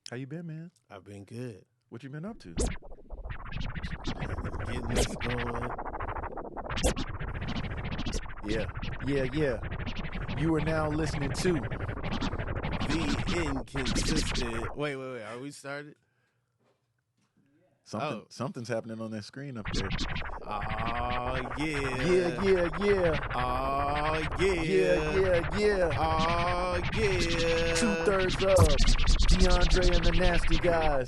How you been, man? I've been good. What you been up to? Getting this going. Yeah. You are now listening to The Inconsistant. Wait. Are we started? Something's happening on that screen up there. Oh, yeah. Yeah. Oh, yeah. Yeah. Oh, yeah. 2/3 of DeAndre and the Nasty Guys.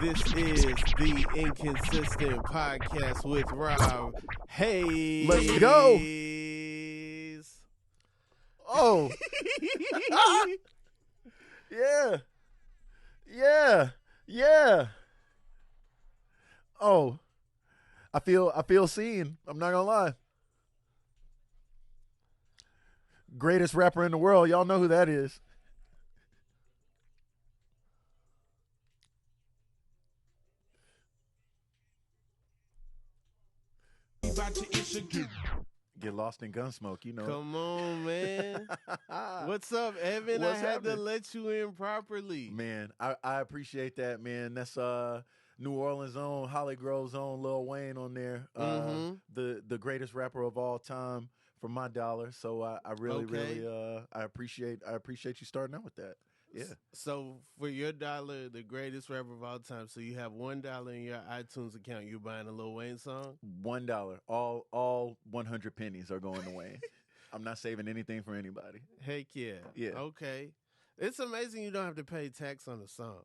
This is the Inconsistent Podcast with Rob Haze. Let's go. Oh. Yeah. Oh. I feel seen. I'm not gonna lie. Greatest rapper in the world. Y'all know who that is. Get lost in Gunsmoke, you know. Come on, man. What's up, Evan? What's I had happening? to let you in properly. Man, I appreciate that, man. That's New Orleans' own, Holly Grove's own Lil Wayne on there. The greatest rapper of all time for my dollar. So I really I appreciate you starting out with that. Yeah. So for your dollar, the greatest rapper of all time. So you have $1 in your iTunes account. You're buying a Lil Wayne song. $1. All 100 pennies are going to Wayne. I'm not saving anything for anybody. Heck yeah. Yeah. Okay. It's amazing you don't have to pay tax on the song.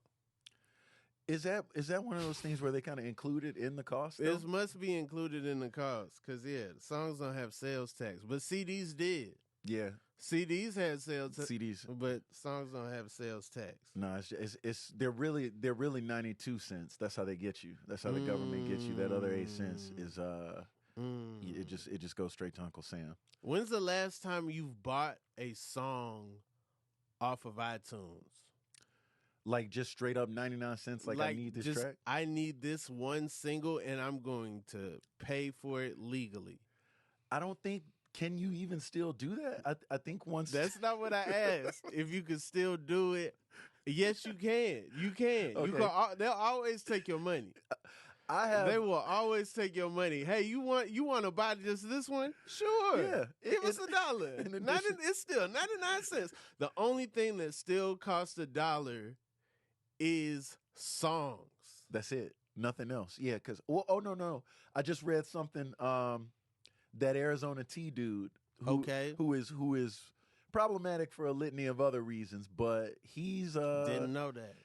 Is that one of those things where they kind of include it in the cost? Though? It must be included in the cost because, the songs don't have sales tax, but CDs did. Yeah. CDs had sales tax, CDs, but songs don't have sales tax. No, it's they're really 92 cents. That's how they get you. That's how the government gets you. That other 8 cents is it just goes straight to Uncle Sam. When's the last time you've bought a song off of iTunes? Like just straight up 99 cents. Like I need this track. I need this one single, and I'm going to pay for it legally. I don't think. Can you even still do that? I think once. That's not what I asked. If you can still do it, yes, you can. You can. Okay. You can. They'll always take your money. They will always take your money. Hey, you want to buy just this one? Sure. Yeah. Give us $1. It's still 99 cents. The only thing that still costs $1 is songs. That's it. Nothing else. Yeah. Because no. I just read something. That Arizona T dude, who is problematic for a litany of other reasons, but he's didn't know that.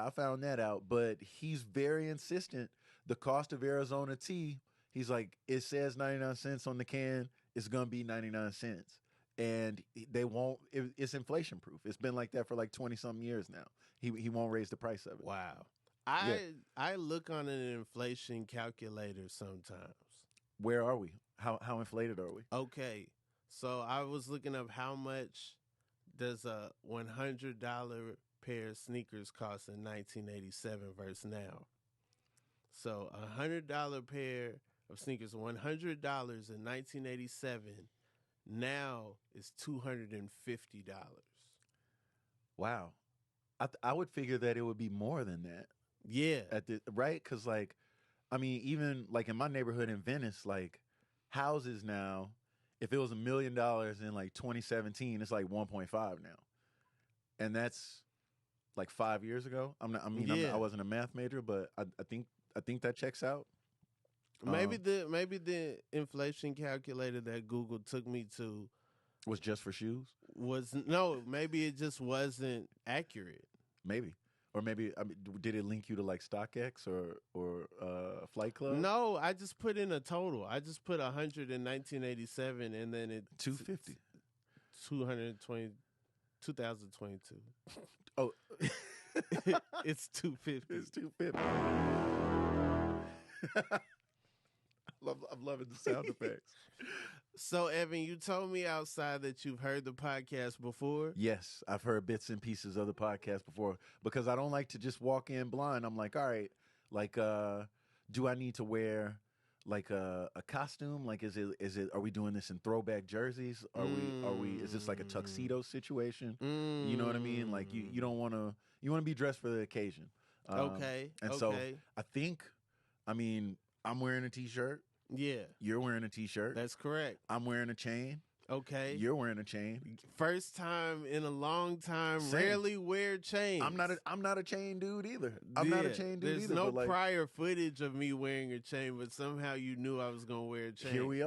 I found that out, but he's very insistent. The cost of Arizona tea, he's like, it says 99 cents on the can, it's gonna be 99 cents, and they won't. It's inflation proof. It's been like that for like 20-something years now. He won't raise the price of it. Wow. I look on an inflation calculator sometimes. Where are we? How inflated are we? Okay, so I was looking up how much does a $100 pair of sneakers cost in 1987 versus now. So a $100 pair of sneakers, $100 in 1987, now is $250. Wow, I would figure that it would be more than that. Yeah, right? Because even like in my neighborhood in Venice, like houses now, if it was $1 million in like 2017, it's like 1.5 now, and that's like 5 years ago. I wasn't a math major, but I think that checks out. Maybe the inflation calculator that Google took me to was just for shoes. Maybe it just wasn't accurate. Maybe. Or maybe did it link you to like StockX or Flight Club? No, I just put in a total. I just put 100 in 1987, and then it 250, 220, 2022. Oh, it's 250. It's 250. I'm loving the sound effects. So, Evan, you told me outside that you've heard the podcast before. Yes, I've heard bits and pieces of the podcast before because I don't like to just walk in blind. I'm like, all right, like, do I need to wear like a costume? Like, is it? Are we doing this in throwback jerseys? Are we? Is this like a tuxedo situation? You know what I mean? Like you don't want to. You want to be dressed for the occasion. Okay. And okay. so I think, I mean, I'm wearing a t-shirt. Yeah. You're wearing a t-shirt. That's correct. I'm wearing a chain. Okay. You're wearing a chain. First time in a long time. Same. Rarely wear chains. I'm not a chain dude either. I'm not a chain dude There's either. no but prior footage of me wearing a chain, but somehow you knew I was gonna wear a chain. Here we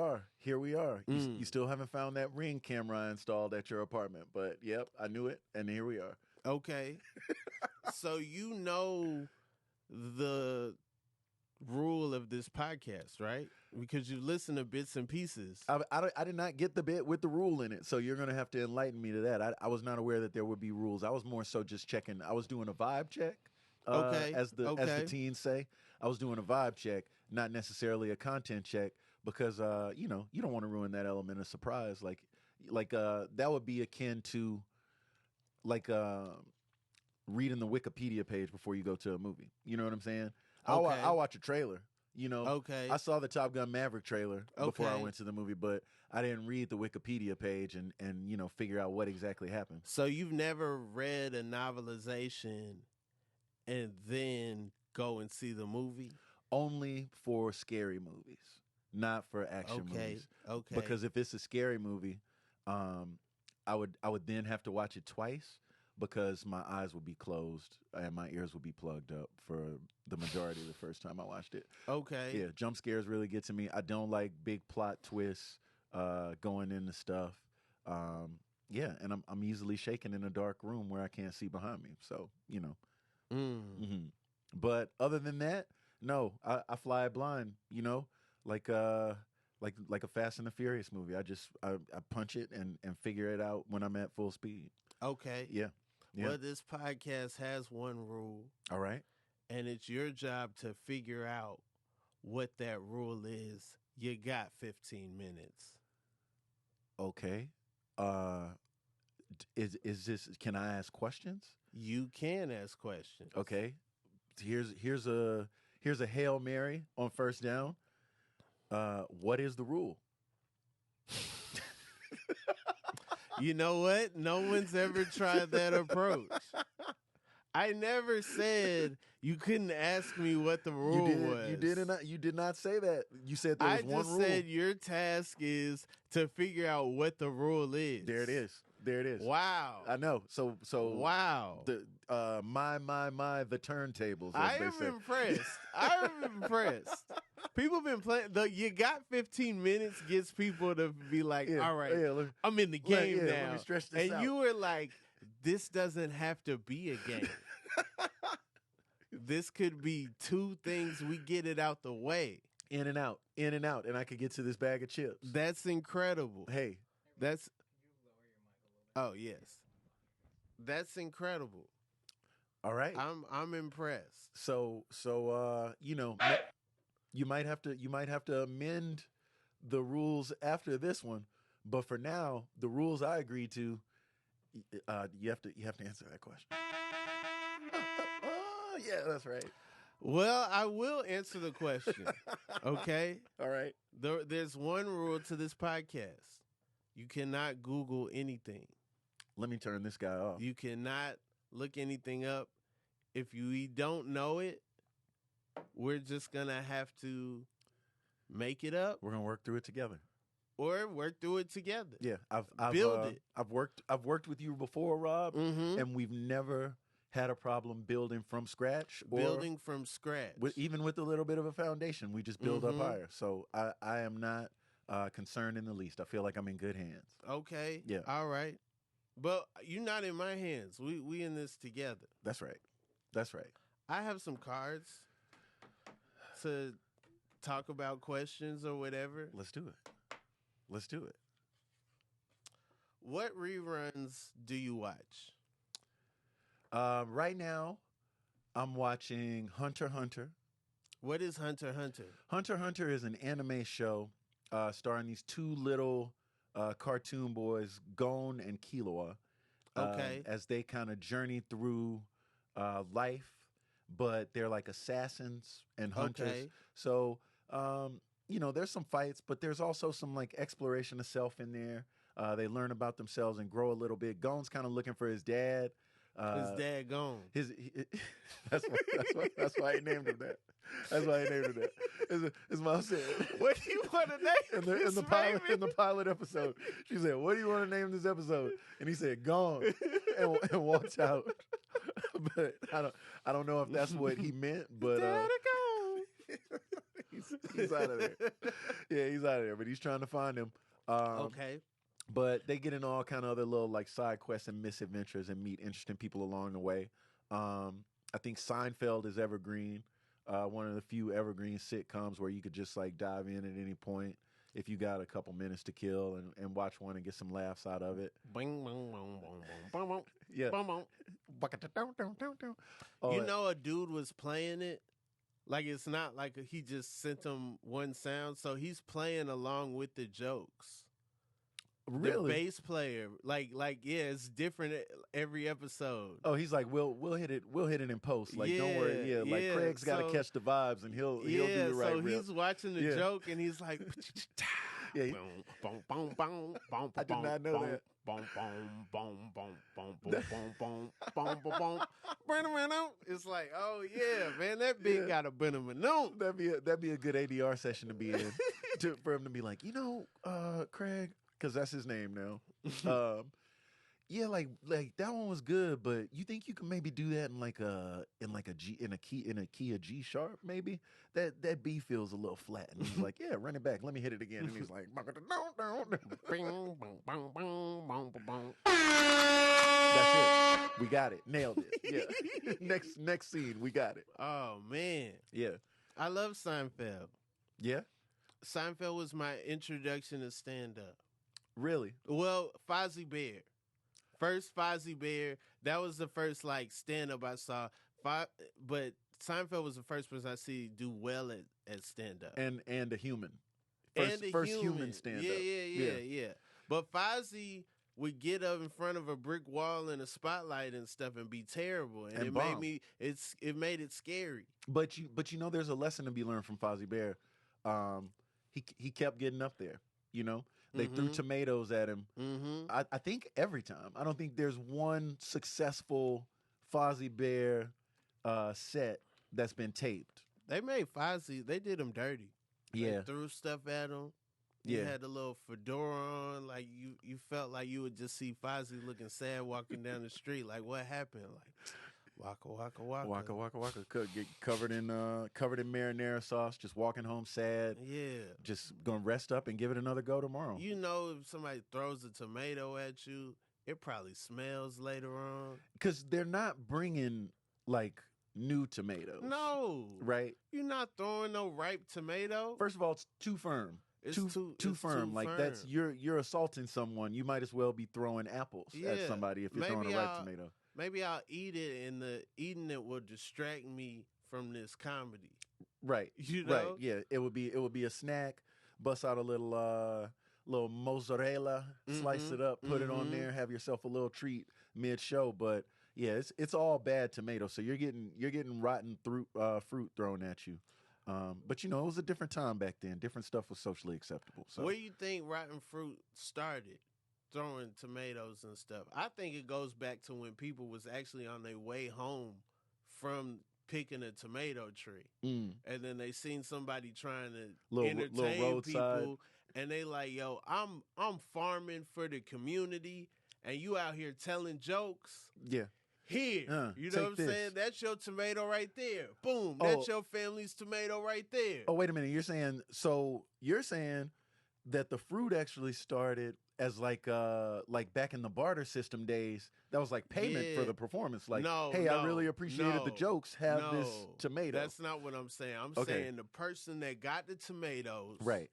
are. You still haven't found that Ring camera installed at your apartment, but yep, I knew it, and here we are. Okay. So you know the rule of this podcast, right? Because you listen to bits and pieces. I did not get the bit with the rule in it, so you're going to have to enlighten me to that. I was not aware that there would be rules. I was more so just checking. I was doing a vibe check, as the teens say. I was doing a vibe check, not necessarily a content check, because you don't want to ruin that element of surprise. Like that would be akin to like reading the Wikipedia page before you go to a movie. You know what I'm saying? Okay. I'll watch a trailer. Okay. I saw the Top Gun Maverick trailer before I Okay. went to the movie, but I didn't read the Wikipedia page and figure out what exactly happened. So you've never read a novelization and then go and see the movie? Only for scary movies, not for action movies. Okay. Because if it's a scary movie, I would then have to watch it twice, because my eyes would be closed and my ears would be plugged up for the majority of the first time I watched it. Okay. Yeah, jump scares really get to me. I don't like big plot twists going into stuff. Yeah, and I'm easily shaken in a dark room where I can't see behind me. So, But other than that, no, I fly blind, like a Fast and the Furious movie. I punch it and figure it out when I'm at full speed. Okay. Yeah. Well, this podcast has one rule. All right. And it's your job to figure out what that rule is. You got 15 minutes. Okay. Is this? Can I ask questions? You can ask questions. Okay. Here's a Hail Mary on first down. What is the rule? You know what? No one's ever tried that approach. I never said you couldn't ask me what the rule was. You did not say that. You said there was one rule. I just said your task is to figure out what the rule is. There it is. Wow. I know. So wow. The the turntables. I am impressed. People been playing. You got 15 minutes gets people to be like, all right, I'm in the game now. Let me stretch this out. You were like, this doesn't have to be a game. This could be two things. We get it out the way. In and out, and I could get to this bag of chips. That's incredible. Hey, that's. Oh yes, that's incredible. All right, I'm impressed. So you might have to amend the rules after this one, but for now, the rules I agreed to, you have to answer that question. Yeah, that's right. Well, I will answer the question. Okay. All right. There's one rule to this podcast: you cannot Google anything. Let me turn this guy off. You cannot look anything up. If you don't know it, we're just gonna have to make it up. We're gonna work through it together. Or work through it together. Yeah, I've build it. I've worked with you before, Rob, mm-hmm. and we've never had a problem building from scratch. Building from scratch, even with a little bit of a foundation, we just build mm-hmm. up higher. So I am not concerned in the least. I feel like I'm in good hands. Okay. Yeah. All right. But you're not in my hands. We in this together. That's right. I have some cards to talk about questions or whatever. Let's do it. What reruns do you watch? Right now, I'm watching Hunter x Hunter. What is Hunter x Hunter? Hunter x Hunter is an anime show starring these two little cartoon boys, Gon and Killua. Okay. As they kind of journey through life, but they're like assassins and hunters. Okay. So there's some fights, but there's also some like exploration of self in there. They learn about themselves and grow a little bit. Gon's kind of looking for his dad. His dad gone. That's why he named him that. That's why he named him that. His mom said, "What do you want to name in the pilot episode?" She said, "What do you want to name this episode?" And he said, "Gone," and walked out. But I don't know if that's what he meant. But he's out of there. Yeah, he's out of there. But he's trying to find him. Okay. But they get into all kind of other little like side quests and misadventures and meet interesting people along the way. I think Seinfeld is evergreen. One of the few evergreen sitcoms where you could just like dive in at any point if you got a couple minutes to kill and watch one and get some laughs out of it. Bing, bong, bong, bong, bong, bong, yeah. bong, bong. A dude was playing it. Like, it's not like he just sent them one sound. So he's playing along with the jokes. Really? The bass player, like, yeah, it's different every episode. Oh, he's like, we'll hit it in post. Like, don't worry, like Craig's got to catch the vibes, and he'll do the right. So he's watching the joke, and he's like, I did not know that. It's like, oh yeah, man, that beat got a boom. That'd be a good ADR session to be in, for him to be like, Craig. Because that's his name now. Like that one was good, but you think you can maybe do that in a key of G sharp maybe? That B feels a little flat. And he's like, yeah, run it back. Let me hit it again. And he's like, that's it. We got it. Nailed it. Yeah. Next scene, we got it. Oh man. Yeah. I love Seinfeld. Yeah. Seinfeld was my introduction to stand up. Really? Well, Fozzie Bear. First Fozzie Bear. That was the first like stand up I saw. But Seinfeld was the first person I see do well at stand up. And a human. First human stand up. Yeah. But Fozzie would get up in front of a brick wall and a spotlight and stuff and be terrible. And it made it scary. But there's a lesson to be learned from Fozzie Bear. He kept getting up there, They threw tomatoes at him. Mm-hmm. I think every time. I don't think there's one successful Fozzie Bear set that's been taped. They made Fozzie. They did him dirty. Yeah. They threw stuff at him. He had a little fedora on. Like you felt like you would just see Fozzie looking sad walking down the street. Like, what happened? Like, waka, waka, waka. Waka, waka. Get covered in marinara sauce, just walking home sad. Yeah. Just going to rest up and give it another go tomorrow. If somebody throws a tomato at you, it probably smells later on. Because they're not bringing, like, new tomatoes. No. Right? You're not throwing no ripe tomato. First of all, it's too firm. It's too firm. Like, that's you're assaulting someone. You might as well be throwing apples at somebody if you're throwing a ripe tomato. Maybe I'll eat it, and the eating it will distract me from this comedy. Right. Right. Yeah. It would be a snack. Bust out a little mozzarella, slice it up, put it on there, have yourself a little treat mid-show. But yeah, it's all bad tomato. So you're getting rotten fruit thrown at you. But it was a different time back then. Different stuff was socially acceptable. So where do you think rotten fruit started? Throwing tomatoes and stuff. I think it goes back to when people was actually on their way home from picking a tomato tree, and then they seen somebody trying to entertain people, and they like, "Yo, I'm farming for the community, and you out here telling jokes." Yeah. Here, you know what I'm saying? That's your tomato right there. Boom, that's your family's tomato right there. Oh, wait a minute. You're saying that the fruit actually started as like back in the barter system days, that was like payment for the performance. Like, I really appreciated the jokes. Have this tomato. That's not what I'm saying. I'm saying the person that got the tomatoes, right?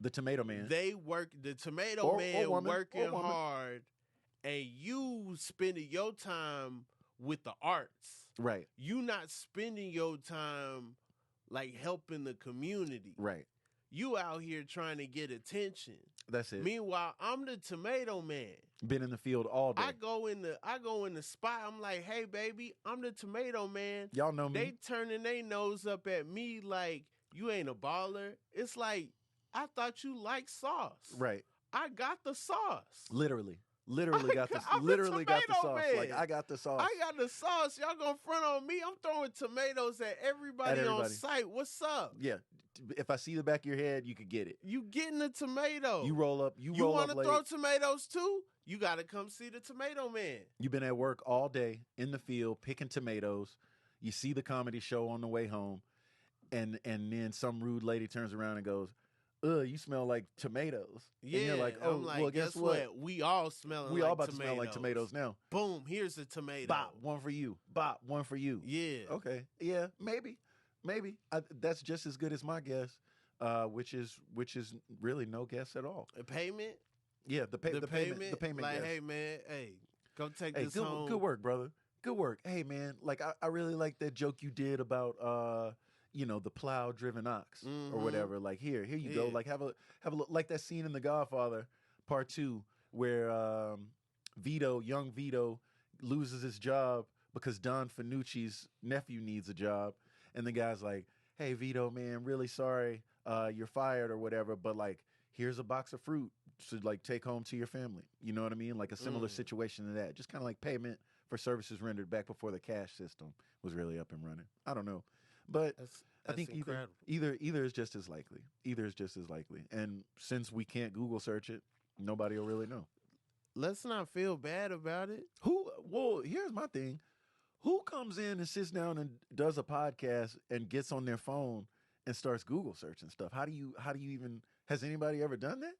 The tomato man. The tomato man working hard, and you spending your time with the arts, right? You not spending your time like helping the community, right? You out here trying to get attention. That's it. Meanwhile, I'm the tomato man. Been in the field all day. I go in the spot. I'm like, hey, baby, I'm the tomato man. Y'all know me. They turning their nose up at me like, you ain't a baller. It's like, I thought you liked sauce. Right. I got the sauce. Literally I'm got the tomato sauce. man. Like, I got the sauce. I got the sauce. Y'all gonna front on me? I'm throwing tomatoes at everybody on site. What's up? Yeah. If I see the back of your head, you could get it. You getting the tomato. You roll up. You want to throw tomatoes too? You got to come see the tomato man. You've been at work all day in the field picking tomatoes. You see the comedy show on the way home, and then some rude lady turns around and goes, "Ugh, you smell like tomatoes." Yeah, and you're like, "Oh, well, guess what? We all smelling. We like all about tomatoes. to smell like tomatoes now." Boom! Here's a tomato. Bop, one for you. Bop, one for you. Yeah. Okay. Yeah. Maybe. That's just as good as my guess, which is really no guess at all. A payment. Yeah, the payment. Like, guess. hey man, go take this good, home. Good work, brother. Good work. Hey man, like I really like that joke you did about the plow-driven ox or whatever. Like here you go. Like have a look, like that scene in The Godfather Part 2 where young Vito loses his job because Don Fanucci's nephew needs a job, and the guy's like, "Hey Vito, man, really sorry, you're fired or whatever, but like here's a box of fruit to like take home to your family." You know what I mean? Like a similar situation to that. Just kind of like payment for services rendered back before the cash system was really up and running. I don't know. But that's I think either is just as likely. Either is just as likely. And since we can't Google search it, nobody will really know. Let's not feel bad about it. Well, here's my thing. Who comes in and sits down and does a podcast and gets on their phone and starts Google searching stuff? How do you even, has anybody ever done that?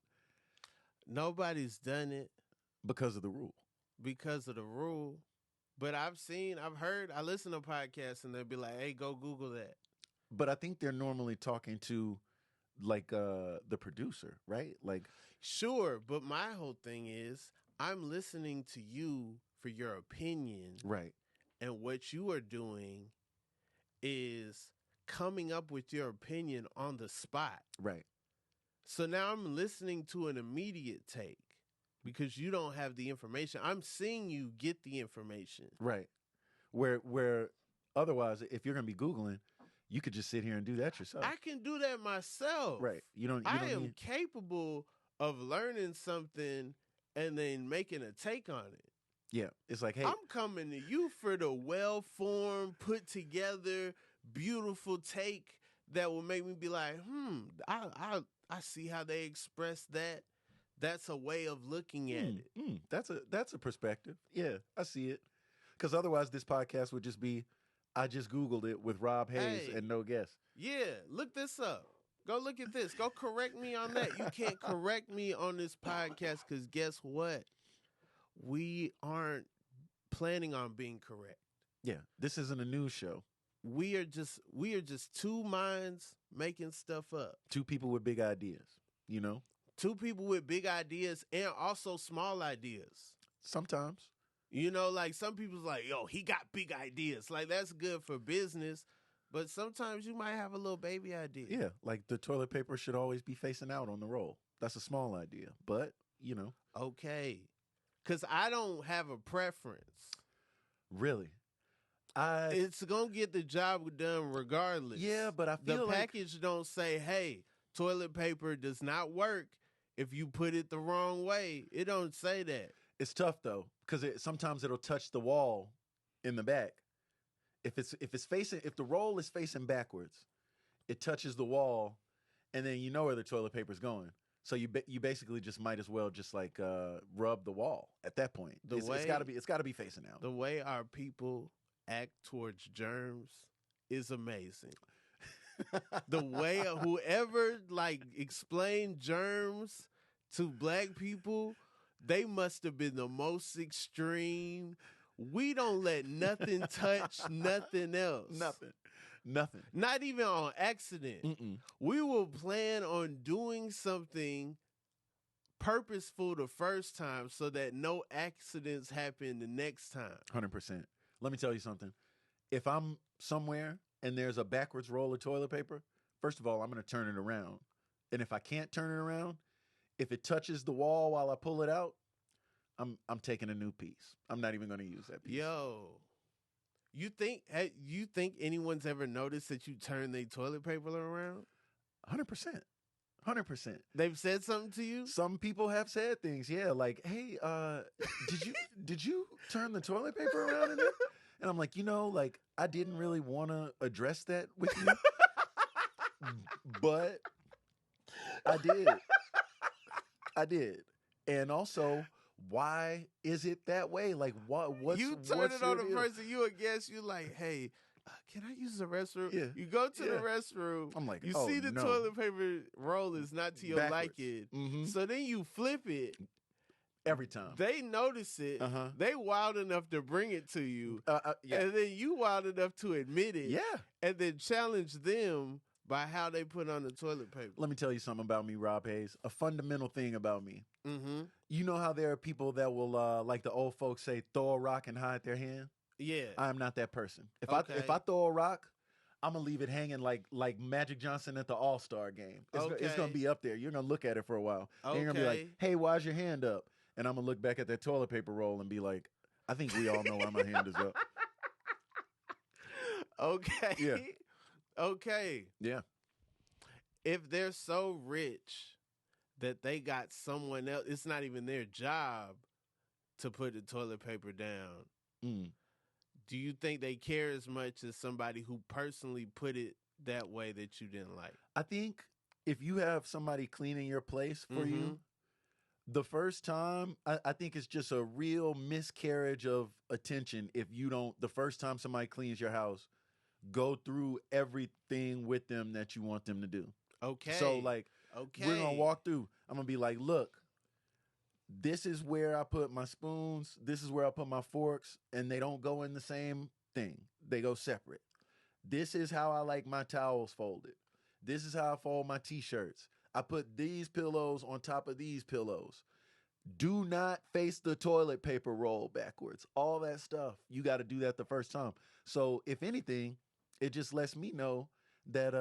Nobody's done it. Because of the rule. But I've heard, I listen to podcasts and they'll be like, "Hey, go Google that." But I think they're normally talking to like the producer, right? Like, sure, but my whole thing is I'm listening to you for your opinion. Right. And what you are doing is coming up with your opinion on the spot. Right. So now I'm listening to an immediate take because you don't have the information. I'm seeing you get the information. Right. Where otherwise, if you're going to be Googling, you could just sit here and do that yourself. I can do that myself. Right. I am capable of learning something and then making a take on it. Yeah. It's like, hey, I'm coming to you for the well-formed, put together, beautiful take that will make me be like, I see how they express that. That's a way of looking at it. That's a perspective. Yeah, I see it. Because otherwise, this podcast would just be, I just Googled it with Rob Haze and no guess. Yeah, look this up. Go look at this. Go correct me on that. You can't correct me on this podcast because guess what? We aren't planning on being correct. Yeah, this isn't a news show. We are just two minds making stuff up. Two people with big ideas, you know? Two people with big ideas and also small ideas. Sometimes. You know, like some people's like, yo, he got big ideas. Like that's good for business. But sometimes you might have a little baby idea. Yeah, like the toilet paper should always be facing out on the roll. That's a small idea. But, you know. Okay. Because I don't have a preference. Really? It's going to get the job done regardless. Yeah, but I feel the package don't say, hey, toilet paper does not work if you put it the wrong way. It don't say that. It's tough though, because sometimes it'll touch the wall in the back. If the roll is facing backwards, it touches the wall, and then you know where the toilet paper's going. So you basically just might as well just like rub the wall at that point. It's got to be facing out. The way our people act towards germs is amazing. The way whoever like explained germs to black people, they must have been the most extreme. We don't let nothing touch nothing else. Nothing. Not even on accident. Mm-mm. We will plan on doing something purposeful the first time so that no accidents happen the next time. 100%. Let me tell you something. If I'm somewhere and there's a backwards roll of toilet paper, first of all, I'm going to turn it around. And if I can't turn it around, if it touches the wall while I pull it out, I'm taking a new piece. I'm not even going to use that piece. Yo, you think anyone's ever noticed that you turn their toilet paper around? 100%. 100%. They've said something to you? Some people have said things, yeah, like, "Hey, did you turn the toilet paper around in it?" And I'm like, like I didn't really want to address that with you, but I did. I did. And also, why is it that way? Like, what's you turn what's it on your the deal? person you a guest. You like, hey, can I use the restroom? Yeah. You go to the Yeah. restroom. I'm like, you oh, see the no. toilet paper roll is not to your Backwards. liking. Mm-hmm. So then you flip it. Every time. They notice it. Uh-huh. They wild enough to bring it to you. Yeah. And then you wild enough to admit it. Yeah. And then challenge them by how they put on the toilet paper. Let me tell you something about me, Rob Haze. A fundamental thing about me. Mm-hmm. You know how there are people that will, like the old folks say, throw a rock and hide their hand? Yeah. I'm not that person. If Okay. I throw a rock, I'm gonna leave it hanging like Magic Johnson at the All-Star game. It's gonna be up there. You're gonna look at it for a while. And you're gonna be like, hey, why's your hand up? And I'm gonna look back at that toilet paper roll and be like, I think we all know why my hand is up. Okay. Yeah. Okay. Yeah. If they're so rich that they got someone else, it's not even their job to put the toilet paper down. Mm. Do you think they care as much as somebody who personally put it that way that you didn't like? I think if you have somebody cleaning your place for you, the first time, I think it's just a real miscarriage of attention if you don't, the first time somebody cleans your house, go through everything with them that you want them to do. Okay. So, like, we're going to walk through. I'm going to be like, look, this is where I put my spoons. This is where I put my forks. And they don't go in the same thing. They go separate. This is how I like my towels folded. This is how I fold my T-shirts. I put these pillows on top of these pillows. Do not face the toilet paper roll backwards. All that stuff. You got to do that the first time. So if anything, it just lets me know that,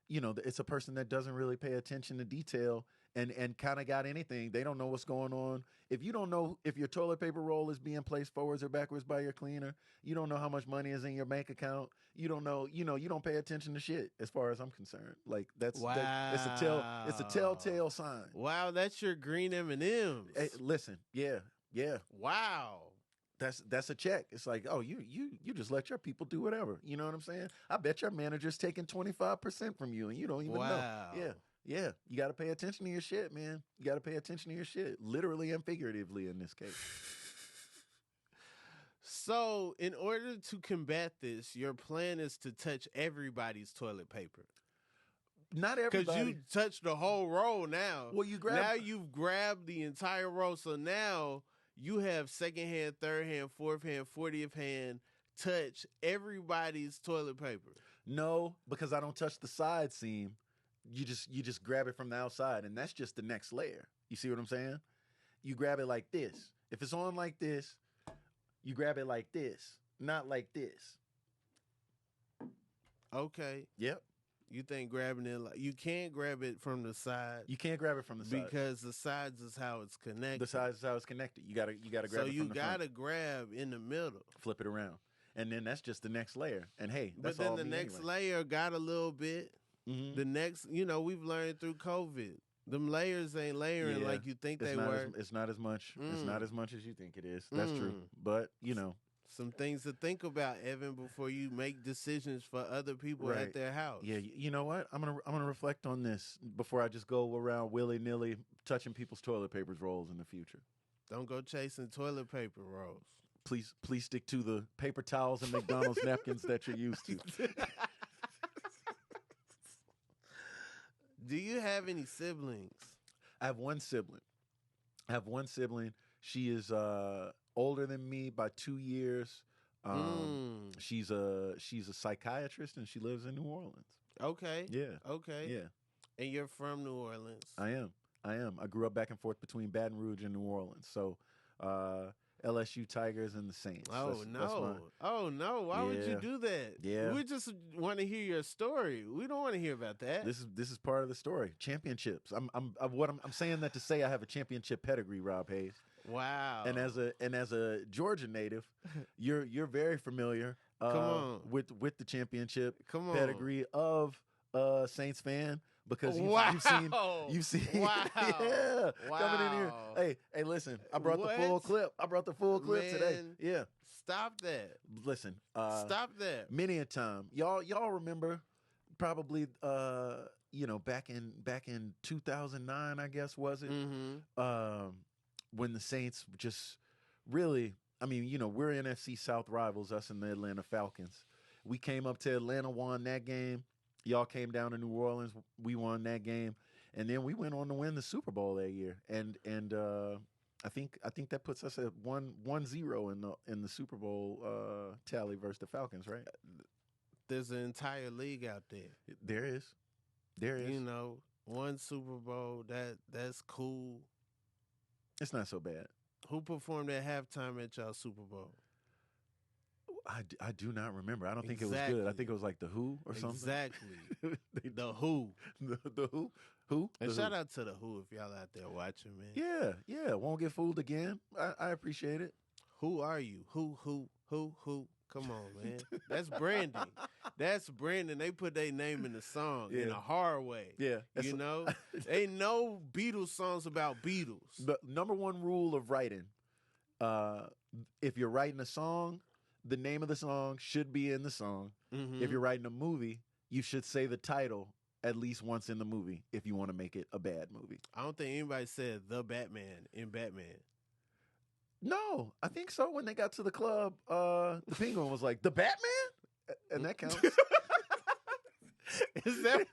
it's a person that doesn't really pay attention to detail and kind of got anything. They don't know what's going on. If you don't know if your toilet paper roll is being placed forwards or backwards by your cleaner, you don't know how much money is in your bank account. You don't know, you don't pay attention to shit as far as I'm concerned. Like it's a telltale sign. Wow, that's your green M&Ms. Hey, listen, yeah. Wow. That's a check. It's like, oh, you just let your people do whatever. You know what I'm saying? I bet your manager's taking 25% from you and you don't even know. Yeah. You got to pay attention to your shit, man. You got to pay attention to your shit, literally and figuratively in this case. So, in order to combat this, your plan is to touch everybody's toilet paper. Not everybody. Because you touched the whole roll now. Well, now you've grabbed the entire roll. So now you have second hand, third hand, fourth hand, 40th hand touch everybody's toilet paper. No, because I don't touch the side seam. You just grab it from the outside, and that's just the next layer. You see what I'm saying? You grab it like this. If it's on like this, you grab it like this, not like this. Okay. Yep. You think grabbing it you can't grab it from the side. You can't grab it from the side because the sides is how it's connected. The sides is how it's connected. You gotta grab it from the front. So you gotta grab in the middle. Flip it around, and then that's just the next layer. And hey, that's but then all the next anyway. layer got a little bit. Mm-hmm. The next, we've learned through COVID, them layers ain't layering like you think they were. It's not as much. It's not as much as you think it is. That's true. But some things to think about, Evan, before you make decisions for other people at their house. Yeah, you know what? I'm gonna reflect on this before I just go around willy nilly touching people's toilet paper rolls in the future. Don't go chasing toilet paper rolls. Please stick to the paper towels and McDonald's napkins that you're used to. Do you have any siblings? I have one sibling. She is older than me by 2 years. She's a psychiatrist and she lives in New Orleans. Okay. Yeah. Okay. Yeah. And you're from New Orleans. I am. I grew up back and forth between Baton Rouge and New Orleans. So LSU Tigers and the Saints. Oh no! Why would you do that? Yeah, we just want to hear your story. We don't want to hear about that. This is part of the story. Championships. I'm saying that to say I have a championship pedigree, Rob Haze. Wow. And as a Georgia native, you're very familiar with the championship pedigree of Saints fan. because Wow. you've seen Wow. yeah, Wow. coming in here. Hey, listen, I brought the full What? clip. I brought the full clip today. Man. Yeah, Stop that. listen. Stop that. Many a time, y'all remember probably back in 2009, I guess, was it? Mm-hmm. When the Saints just really, I mean, we're NFC South rivals, us and the Atlanta Falcons. We came up to Atlanta, won that game. Y'all came down to New Orleans, we won that game, and then we went on to win the Super Bowl that year. And I think that puts us at 1-0 in the Super Bowl tally versus the Falcons, right? There's an entire league out there. There is. One Super Bowl, that's cool. It's not so bad. Who performed at halftime at y'all Super Bowl? I do not remember. I don't think it was good. I think it was like the Who or something. Exactly. The Who. The Who? Who? And The shout Who. out to the Who if y'all out there watching, man. Yeah. Won't get fooled again. I appreciate it. Who are you? Who? Come on, man. That's branding. That's branding. They put their name in the song in a hard way. Yeah. Ain't no Beatles songs about Beatles. The number one rule of writing, if you're writing a song, the name of the song should be in the song. Mm-hmm. If you're writing a movie, you should say the title at least once in the movie if you want to make it a bad movie. I don't think anybody said the Batman in Batman. No, I think so. When they got to the club, the Penguin was like, "The Batman," and that counts. Is that?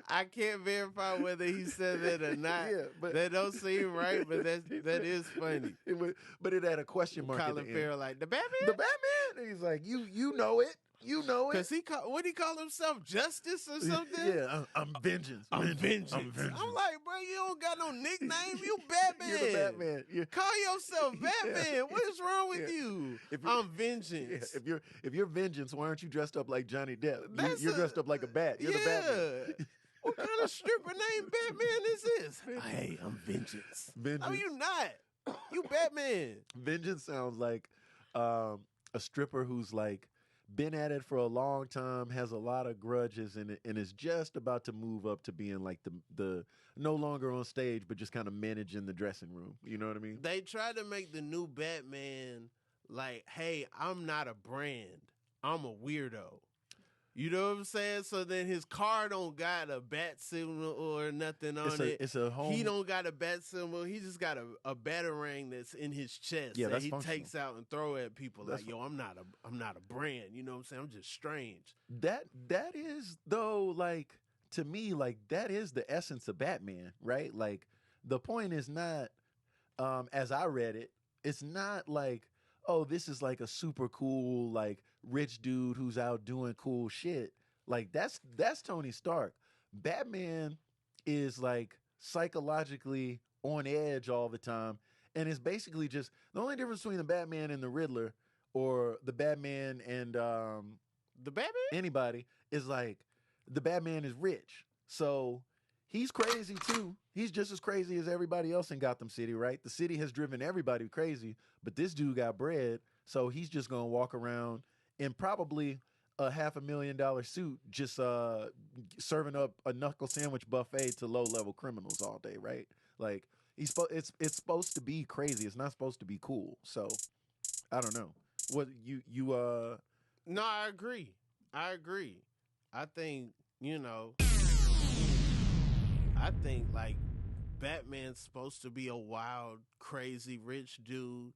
I can't verify whether he said that or not. Yeah, but that don't seem right. But that is funny. But it had a question mark. Colin Farrell like the Batman. The Batman. And he's like, you know it. You know it. Because what he call himself? Justice or something? Yeah, I'm vengeance. I'm vengeance. I'm like, bro, you don't got no nickname. You Batman. You're the Batman. Call yourself Batman. Yeah. What is wrong with you? I'm vengeance. Yeah. If you're vengeance, why aren't you dressed up like Johnny Depp? You're dressed up like a bat. You're the Batman. What kind of stripper name Batman is this? Hey, I'm vengeance. No, you not. You Batman. Vengeance sounds like a stripper who's like been at it for a long time, has a lot of grudges, and is just about to move up to being like the no longer on stage, but just kind of managing the dressing room. You know what I mean? They try to make the new Batman like, hey, I'm not a brand. I'm a weirdo. You know what I'm saying? So then his car don't got a bat symbol or nothing on it. It's a home. He don't got a bat symbol. He just got a batarang that's in his chest that he takes out and throw at people. That's like, yo, I'm not a brand. You know what I'm saying? I'm just strange. That is though, like, to me, like, that is the essence of Batman, right? Like, the point is not, as I read it, it's not like, oh, this is like a super cool, like, rich dude who's out doing cool shit. Like, that's Tony Stark. Batman is like psychologically on edge all the time, and it's basically just the only difference between the Batman and the Riddler, or the Batman and the Batman, anybody, is like the Batman is rich, so he's crazy too. He's just as crazy as everybody else in Gotham City, right? The city has driven everybody crazy, but this dude got bread, so he's just gonna walk around in probably a $500,000 suit, just serving up a knuckle sandwich buffet to low-level criminals all day, right? Like, it's supposed to be crazy. It's not supposed to be cool. So, I don't know. What you No, I agree. I think, like, Batman's supposed to be a wild, crazy, rich dude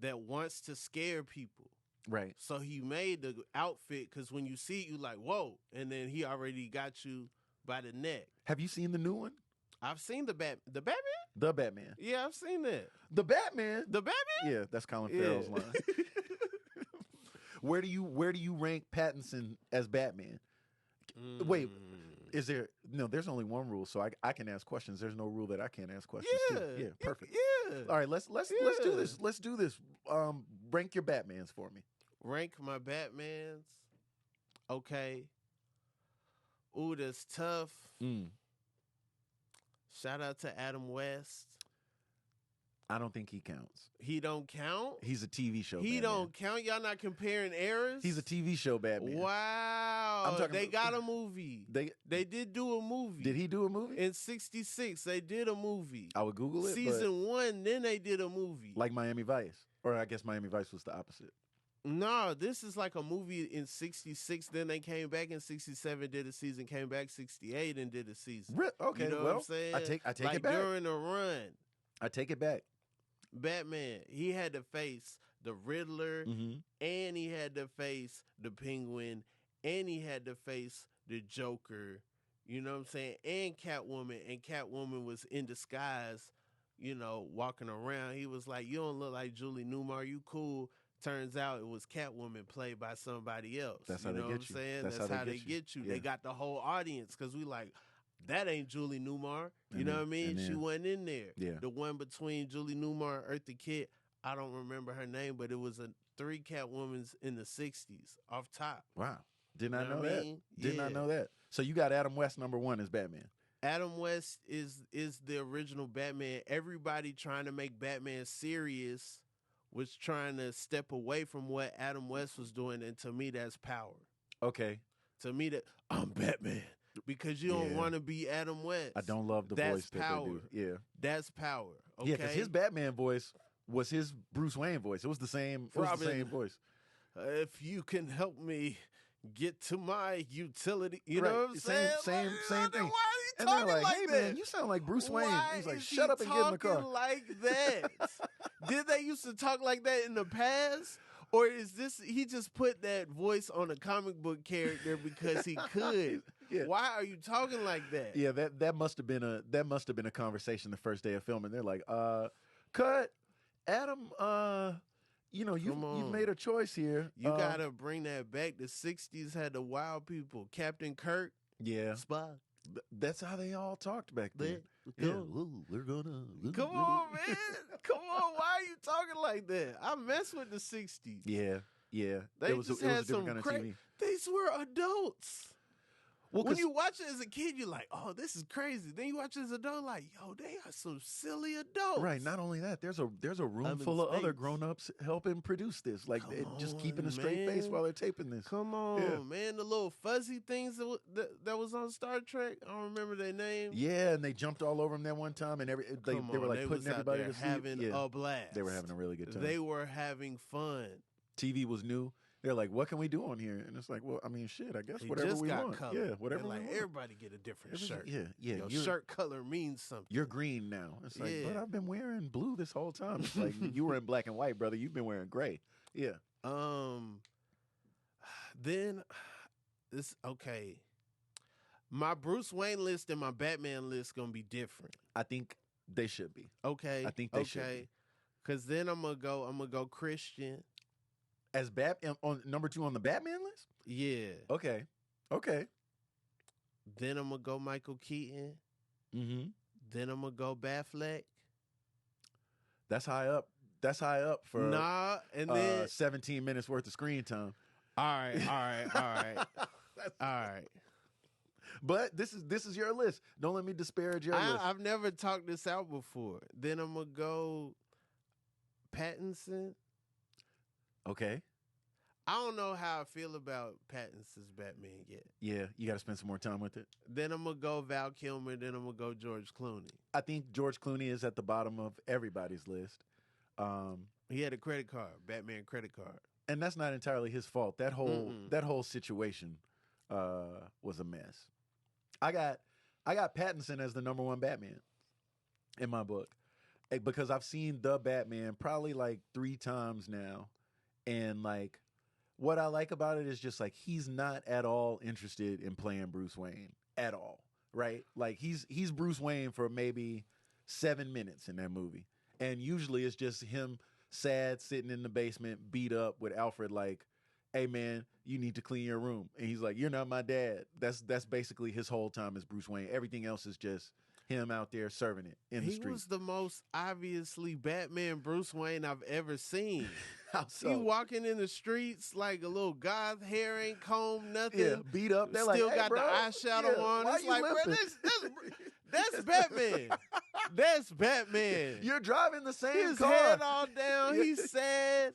that wants to scare people. Right. So he made the outfit because when you see it, you like, whoa. And then he already got you by the neck. Have you seen the new one? I've seen the Batman? The Batman. Yeah, I've seen that. The Batman? The Batman? Yeah, that's Colin Farrell's line. Where do you rank Pattinson as Batman? Wait, is there... No, there's only one rule, so I can ask questions. There's no rule that I can't ask questions too. Yeah, perfect. Yeah. All right, let's do this. Let's do this. Rank your Batmans for me. Rank my Batmans? Okay. Ooh, that's tough. Shout out to Adam West. I don't think he counts. He don't count? He's a TV show He Batman. don't count? Y'all not comparing eras? He's a TV show Batman. Wow. They got a movie. They did do a movie. Did he do a movie? In 66, they did a movie. I would Google it. Season 1, then they did a movie. Like Miami Vice. Or I guess Miami Vice was the opposite. No, this is like a movie in 66. Then they came back in 67, did a season, came back 68 and did a season. Okay, you know what I'm saying? I take like it back. During a run. I take it back. Batman, he had to face the Riddler, Mm-hmm. and he had to face the Penguin, and he had to face the Joker. You know what I'm saying? And Catwoman was in disguise, you know, walking around. He was like, "You don't look like Julie Newmar. You cool." Turns out it was Catwoman played by somebody else. That's you how know they what I'm get you. saying? That's how they get you. Yeah. They got the whole audience because we like, that ain't Julie Newmar. You know what I mean? then- She wasn't in there. Yeah. The one between Julie Newmar and Eartha Kitt, I don't remember her name, but it was 3 Catwomans in the 60s off top. Wow. Did not know what I that. mean? Did not Yeah. know that. So you got Adam West #1 as Batman. Adam West is the original Batman. Everybody trying to make Batman serious was trying to step away from what Adam West was doing, and to me, that's power. Okay. To me, that I'm Batman because you don't Yeah. want to be Adam West. I don't love the That's voice that power. they do. Yeah. That's power. Okay? Yeah, because his Batman voice was his Bruce Wayne voice. It was the same. It was the Robin. same voice. If you can help me get to my utility, you Right. know what I'm saying? Same thing. Why are you And they're talking like, like "Hey that? man, you sound like Bruce Wayne." Why He's like, is "Shut he up and get in the car." talking like that? Did they used to talk like that in the past? Or is this he just put that voice on a comic book character because he could? Yeah. Why are you talking like that? Yeah, that must have been a conversation the first day of filming. They're like, cut, Adam, you've made a choice here. You gotta bring that back. The 60s had the wild people. Captain Kirk, Yeah, Spock. that's how they all talked back then. Come Yeah, on. we're gonna. Come on, man. Come on. Why are you talking like that? I mess with the 60s. Yeah. They it was just a had some different kind of TV. These were adults. Well, When 'cause- you watch it as a kid, you're like, "Oh, this is crazy." Then you watch it as an adult, like, "Yo, they are some silly adults." right. Not only that, there's a room I'm in full of other space. grown-ups helping produce this, like Come just keeping a on, straight face man. while they're taping this. Come on, Yeah. man. The little fuzzy things that was on Star Trek. I don't remember their name. Yeah, and they jumped all over him that one time, and they Come were on, like they putting was out everybody there to sleep. having Yeah, a blast. they were having a really good time. They were having fun. TV was new. They're like, "What can we do on here?" And it's like, "Well, I mean, shit. I guess They whatever just we got want. color. Yeah, whatever They're we like, want." everybody get a different shirt. Yeah. Your you're, shirt color means something. you're green now. It's like, Yeah. but I've been wearing blue this whole time. It's like you were in black and white, brother. You've been wearing gray. Yeah. Then this okay. My Bruce Wayne list and my Batman list gonna be different. I think they should be. Okay. I think they should be. Cause then I'm gonna go Christian. As on #2 on the Batman list. Yeah. Okay. Then I'm gonna go Michael Keaton. Mm-hmm. Then I'm gonna go Batfleck. That's high up. That's high up for And then 17 minutes worth of screen time. all right. But this is your list. Don't let me disparage your list. I've never talked this out before. Then I'm gonna go Pattinson. Okay. I don't know how I feel about Pattinson's Batman yet. Yeah, you got to spend some more time with it. Then I'm gonna go Val Kilmer. Then I'm gonna go George Clooney. I think George Clooney is at the bottom of everybody's list. He had a credit card, Batman credit card. And that's not entirely his fault. That whole situation was a mess. I got Pattinson as the #1 Batman in my book because I've seen the Batman probably like 3 times now, and like what I like about it is just like he's not at all interested in playing Bruce Wayne at all, right? Like he's Bruce Wayne for maybe 7 minutes in that movie, and usually it's just him sad sitting in the basement beat up with Alfred like, "Hey man, you need to clean your room," and he's like, "You're not my dad." That's basically his whole time as Bruce Wayne. Everything else is just him out there serving it in the street. He was the most obviously Batman Bruce Wayne I've ever seen. How so? He walking in the streets like a little goth, hair ain't combed, nothing. Yeah, beat up. They're Still like, "Hey, got bro, the eyeshadow yeah, on. why It's you like, bro, limping?" That's Batman. That's Batman. You're driving the same His car. head all down. He's sad.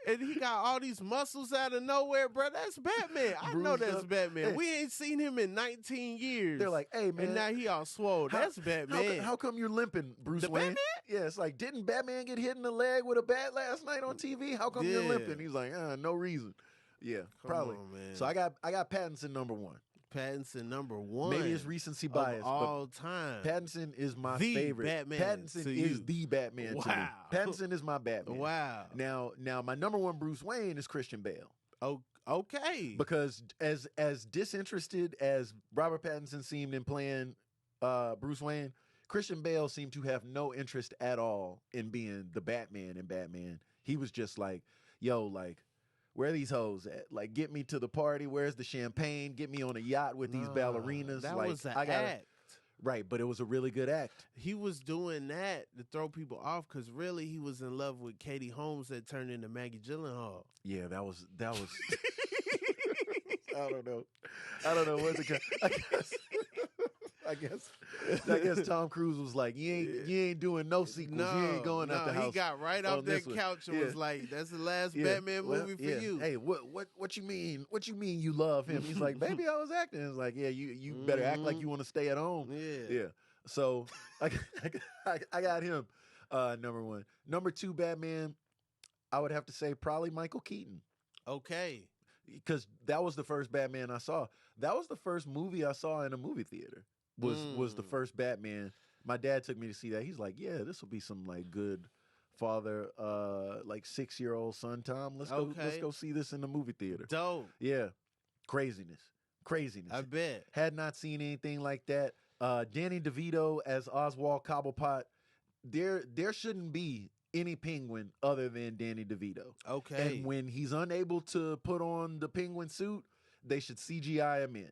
And he got all these muscles out of nowhere, bro. That's Batman. I know Bruised that's up. Batman. Hey. We ain't seen him in 19 years. They're like, hey, man. And now he all swole. That's Batman. How come you're limping, Bruce The Wayne? Batman? Yeah, it's like, didn't Batman get hit in the leg with a bat last night on TV? How come you're Yeah. limping? He's like, no reason. Yeah, Come probably. on, man. So I got Pattinson number one. Pattinson number one. Maybe it's recency bias, of all time. but Pattinson is my The favorite. Batman Pattinson to is you. the Batman to me. Wow. Pattinson is my Batman. Wow. Now my number one Bruce Wayne is Christian Bale. Oh, okay. Because as disinterested as Robert Pattinson seemed in playing Bruce Wayne, Christian Bale seemed to have no interest at all in being the Batman in Batman. He was just like, yo, like, where are these hoes at? Like, get me to the party. Where's the champagne? Get me on a yacht with these ballerinas. That like, was an act. act. Right, but it was a really good act. He was doing that to throw people off because really he was in love with Katie Holmes that turned into Maggie Gyllenhaal. Yeah, that was. I don't know what to. I guess Tom Cruise was like, you ain't doing no sequels. You ain't going out the house. He got right off that couch and was like, "That's the last Batman movie for you." Hey, what you mean? What you mean you love him? He's like, baby, I was acting. It's like, yeah, you better act like you want to stay at home. Yeah. So I got him number one. Number two, Batman. I would have to say probably Michael Keaton. Okay. Because that was the first Batman I saw. That was the first movie I saw in a movie theater. Was the first Batman. My dad took me to see that. He's like, yeah, this will be some like good father, like 6-year-old son time. Let's go see this in the movie theater. Dope. Yeah. Craziness. I bet. Had not seen anything like that. Danny DeVito as Oswald Cobblepot. There shouldn't be any penguin other than Danny DeVito. Okay. And when he's unable to put on the penguin suit, they should CGI him in.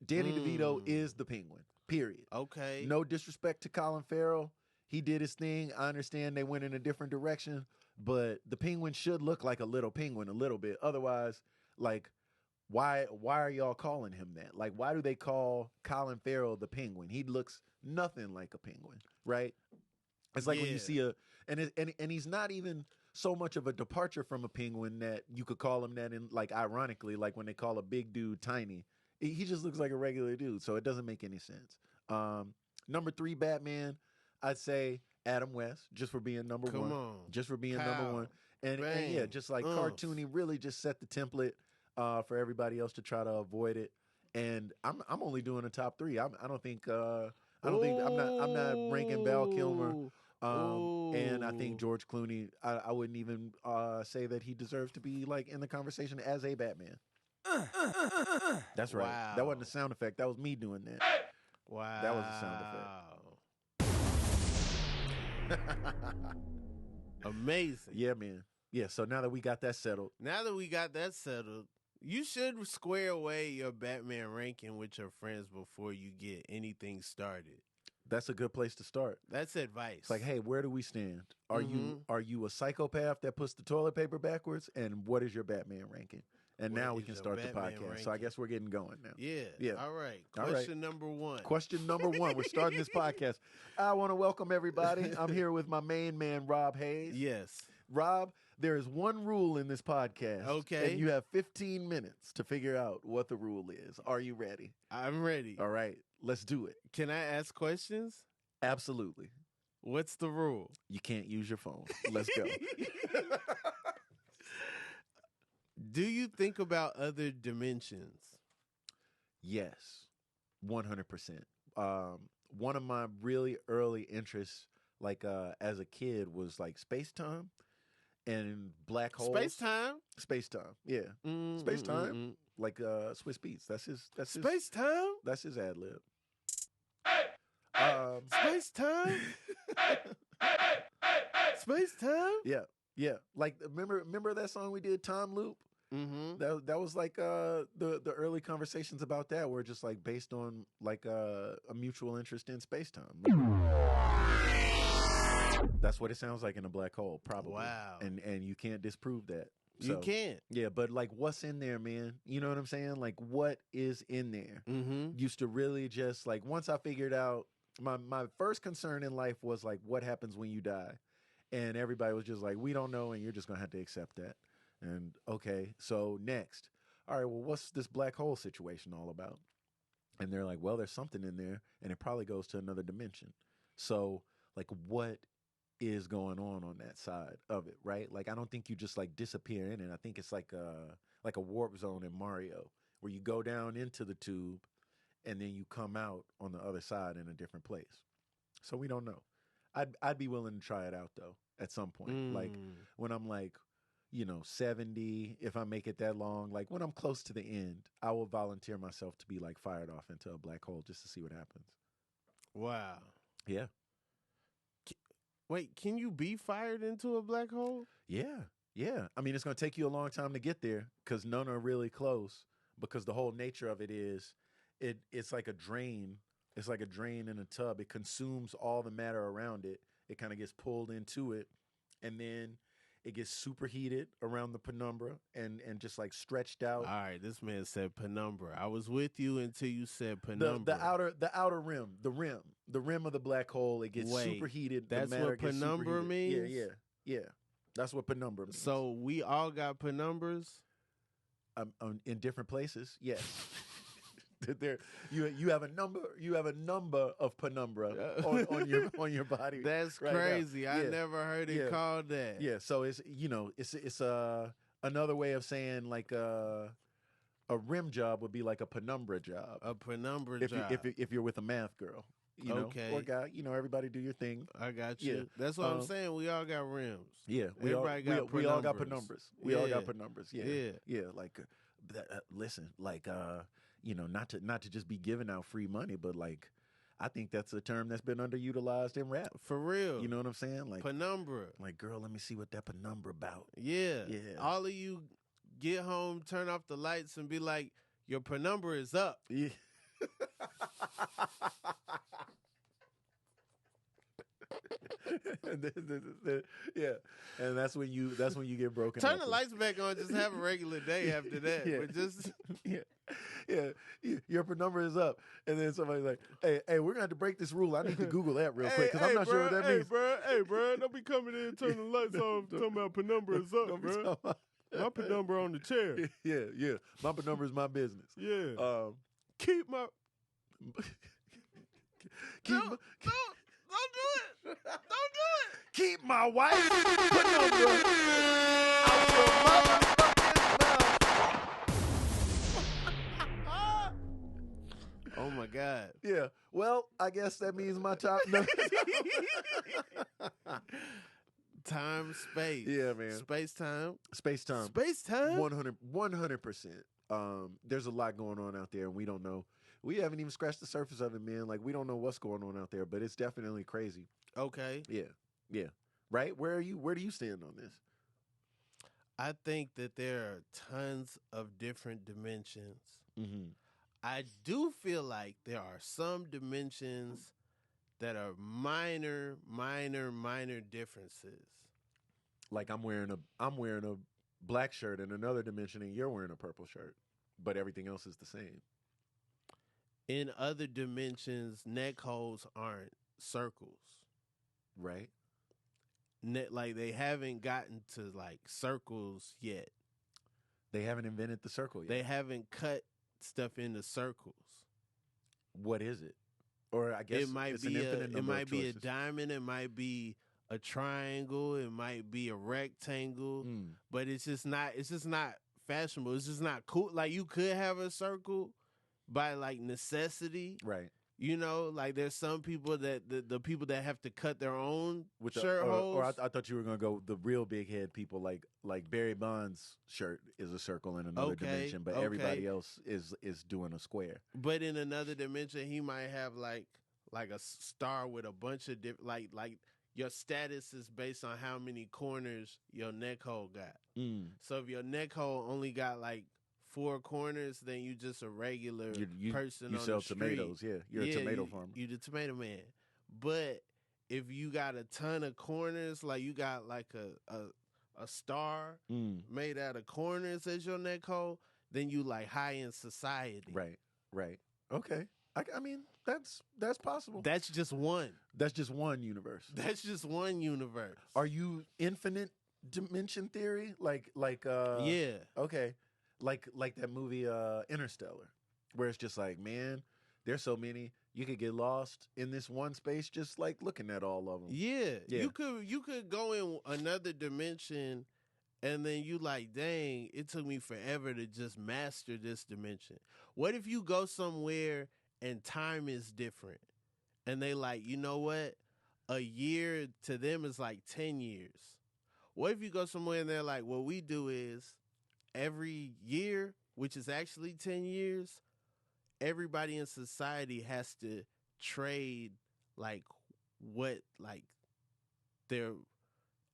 Danny DeVito is the penguin. Period. Okay. No disrespect to Colin Farrell. He did his thing. I understand they went in a different direction, but the penguin should look like a little penguin a little bit. Otherwise, like, why are y'all calling him that? Like, why do they call Colin Farrell the penguin? He looks nothing like a penguin, right? It's like when you see and he's not even so much of a departure from a penguin that you could call him that in, like, ironically, like when they call a big dude tiny. He just looks like a regular dude, so it doesn't make any sense. Number three, Batman, I'd say Adam West, just for being number one. Come on. Just for being number one. And yeah, just like cartoony, really just set the template for everybody else to try to avoid it. And I'm only doing a top three. I'm not ranking Val Kilmer. And I think George Clooney, I wouldn't even say that he deserves to be like in the conversation as a Batman. That's right. Wow. That wasn't a sound effect. That was me doing that. Wow. That was a sound effect. Amazing. Yeah, man. Yeah, so now that we got that settled. You should square away your Batman ranking with your friends before you get anything started. That's a good place to start. That's advice. It's like, hey, where do we stand? Are you a psychopath that puts the toilet paper backwards? And what is your Batman ranking? And now we can start the podcast. Ranking? So I guess we're getting going now. Yeah. All right. Question number one. Question number one. We're starting this podcast. I want to welcome everybody. I'm here with my main man, Rob Haze. Yes. Rob, there is one rule in this podcast. Okay. And you have 15 minutes to figure out what the rule is. Are you ready? I'm ready. All right. Let's do it. Can I ask questions? Absolutely. What's the rule? You can't use your phone. Let's go. Do you think about other dimensions? Yes, 100%. One of my really early interests, like as a kid, was like space-time and black holes. Space-time? Space-time, yeah. Space-time, like Swiss Beats. That's his Space-time? That's his ad-lib. Space-time? Space-time? Yeah. Like, remember that song we did, Time Loop? Mm-hmm. That was like the early conversations about that were just like based on like a mutual interest in space-time. That's what it sounds like in a black hole, probably. Wow. And you can't disprove that. You can't. Yeah, but like, what's in there, man? You know what I'm saying? Like, what is in there? Mm-hmm. Used to really just like, once I figured out, my first concern in life was like, what happens when you die? And everybody was just like, we don't know, and you're just gonna have to accept that. And okay, so next, all right, well, what's this black hole situation all about? And they're like, well, there's something in there, and it probably goes to another dimension. So, like, what is going on that side of it, right? Like, I don't think you just like disappear in it. I think it's like a warp zone in Mario, where you go down into the tube, and then you come out on the other side in a different place. So we don't know. I'd be willing to try it out though at some point, like when I'm like, 70, if I make it that long, like when I'm close to the end, I will volunteer myself to be like fired off into a black hole just to see what happens. Wow. Yeah. Wait, can you be fired into a black hole? Yeah. Yeah. I mean, it's going to take you a long time to get there because none are really close, because the whole nature of it is it's like a drain. It's like a drain in a tub. It consumes all the matter around it. It kind of gets pulled into it, and then it gets superheated around the penumbra and just like stretched out. All right, this man said penumbra. I was with you until you said penumbra. The outer rim, the rim of the black hole. It gets superheated. That's what penumbra means? Yeah. That's what penumbra means. So we all got penumbras? In different places, yes. There, you have a number of penumbra on your body. That's right crazy. Now. I never heard it called that. Yeah, so it's another way of saying like a rim job would be like a penumbra job. A penumbra job. If you're with a math girl, okay, or guy, everybody do your thing. I got you. Yeah. That's what I'm saying. We all got rims. Yeah, we all got penumbras. We all got penumbras. Yeah. Like, listen, like not to just be giving out free money, but like, I think that's a term that's been underutilized in rap. For real. You know what I'm saying? Like penumbra. Like, girl, let me see what that penumbra about. Yeah. All of you get home, turn off the lights, and be like, your penumbra is up. Yeah. Yeah, and that's when you get broken. Turn the lights back on. Just have a regular day after that. Yeah. But just your penumbra is up, and then somebody's like, "Hey, we're gonna have to break this rule. I need to Google that real quick because I'm not sure what that means." Hey, bro, don't be coming in and turning the lights on talking about penumbra is up, bro. My penumbra on the chair. Yeah. My penumbra is my business. Yeah. Keep my. Don't do it. Don't do it. Keep my wife penumbra out your motherfucking mouth. Oh my God. Yeah. Well, I guess that means my top. No. Time, space. Yeah, man. Space time. 100%. There's a lot going on out there, and we don't know. We haven't even scratched the surface of it, man. Like, we don't know what's going on out there, but it's definitely crazy. Okay. Yeah. Right? Where do you stand on this? I think that there are tons of different dimensions. Mm-hmm. I do feel like there are some dimensions that are minor differences. Like, I'm wearing a black shirt in another dimension, and you're wearing a purple shirt, but everything else is the same. In other dimensions, neck holes aren't circles. Right. Like, they haven't gotten to like circles yet. They haven't invented the circle yet. They haven't cut stuff into circles. What is it? Or I guess it might be a diamond. It might be a triangle. It might be a rectangle. But it's just not fashionable. It's just not cool. Like, you could have a circle by like necessity, right? Like, there's some people that the people that have to cut their own shirt holes. Or I thought you were gonna go the real big head people, like Barry Bonds' shirt is a circle in another dimension, but everybody else is doing a square. But in another dimension, he might have like a star with a bunch of different like your status is based on how many corners your neck hole got. So if your neck hole only got like 4 corners, then you just a regular person you on sell the street. Tomatoes, yeah. You're a tomato farmer. You the tomato man. But if you got a ton of corners, like you got like a a star made out of corners as your neck hole, then you like high in society. Right. Okay. I mean, that's possible. That's just one. That's just one universe. That's just one universe. Are you infinite dimension theory? Like yeah. Okay. Like that movie Interstellar, where it's just like, man, there's so many. You could get lost in this one space just like looking at all of them. Yeah. You could go in another dimension and then you like, dang, it took me forever to just master this dimension. What if you go somewhere and time is different? And they like, you know what? A year to them is like 10 years. What if you go somewhere and they're like, what we do is every year, which is actually 10 years, everybody in society has to trade like what like their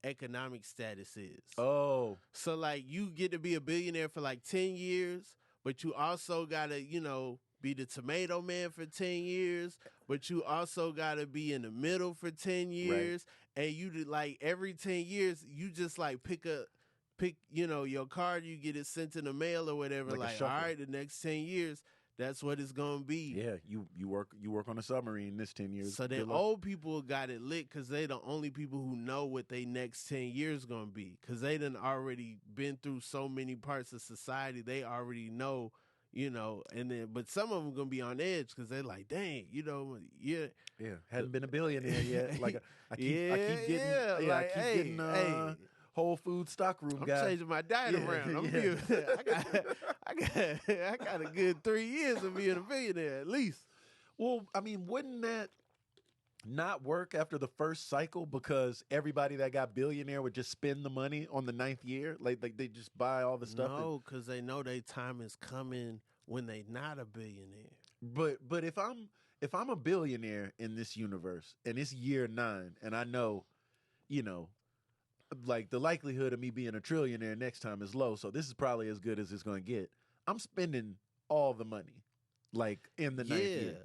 economic status is. Oh. So like you get to be a billionaire for like 10 years, but you also got to, you know, be the tomato man for 10 years, but you also got to be in the middle for 10 years. Right. And you like every 10 years, you just like pick, you know, your card, you get it sent in the mail or whatever. Like all right, the next 10 years, that's what it's going to be. Yeah, you work on a submarine this 10 years. So then old people got it lit because they the only people who know what they next 10 years going to be, because they done already been through so many parts of society. They already know, you know, and then, but some of them going to be on edge because they're like, dang, you know, yeah. Hadn't been a billionaire yet. Like I keep getting Whole Food stockroom guy. I'm changing my diet around. I got a good 3 years of being a billionaire at least. Well, I mean, wouldn't that not work after the first cycle, because everybody that got billionaire would just spend the money on the 9th year? Like they just buy all the stuff. No, because they know their time is coming when they not a billionaire. But if I'm a billionaire in this universe and it's year 9 and I know, you know, like the likelihood of me being a trillionaire next time is low, so this is probably as good as it's going to get. I'm spending all the money, like in the 9th year.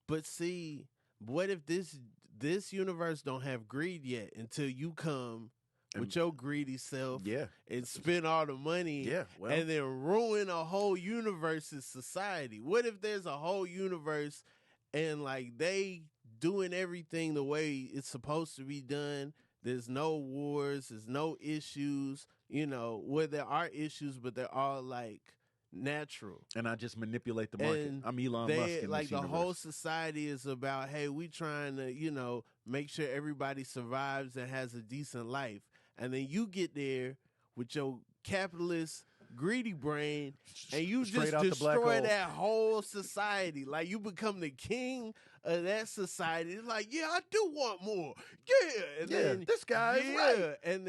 But see, what if this universe don't have greed yet until you come with your greedy self and spend all the money and then ruin a whole universe's society? What if there's a whole universe and like they doing everything the way it's supposed to be done? There's no wars, there's no issues, you know, where there are issues, but they're all like natural. And I just manipulate the market. I'm Elon Musk in like this the universe. whole society is about, hey, we trying to, you know, make sure everybody survives and has a decent life. And then you get there with your capitalist greedy brain and you just destroy that whole society. Like you become the king of that society. It's like, yeah, I do want more. Yeah. And then this guy is right. And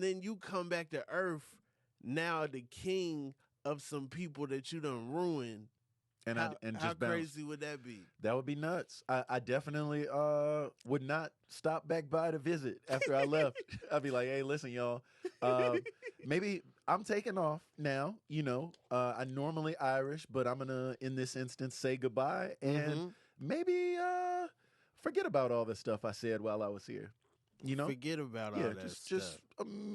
then you come back to Earth, now the king of some people that you done ruined. And how crazy would that be? That would be nuts. I definitely would not stop back by to visit after I left. I'd be like, hey, listen, y'all. Maybe I'm taking off now. You know, I'm normally Irish, but I'm gonna, in this instance, say goodbye and maybe forget about all the stuff I said while I was here. You know, forget about all that stuff. Just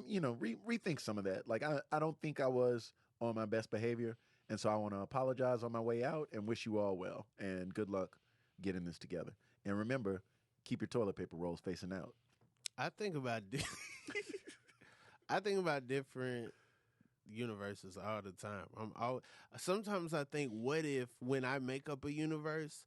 you know, rethink some of that. Like I don't think I was on my best behavior. And so I want to apologize on my way out and wish you all well and good luck getting this together. And remember, keep your toilet paper rolls facing out. I think about different universes all the time. Sometimes I think, what if when I make up a universe,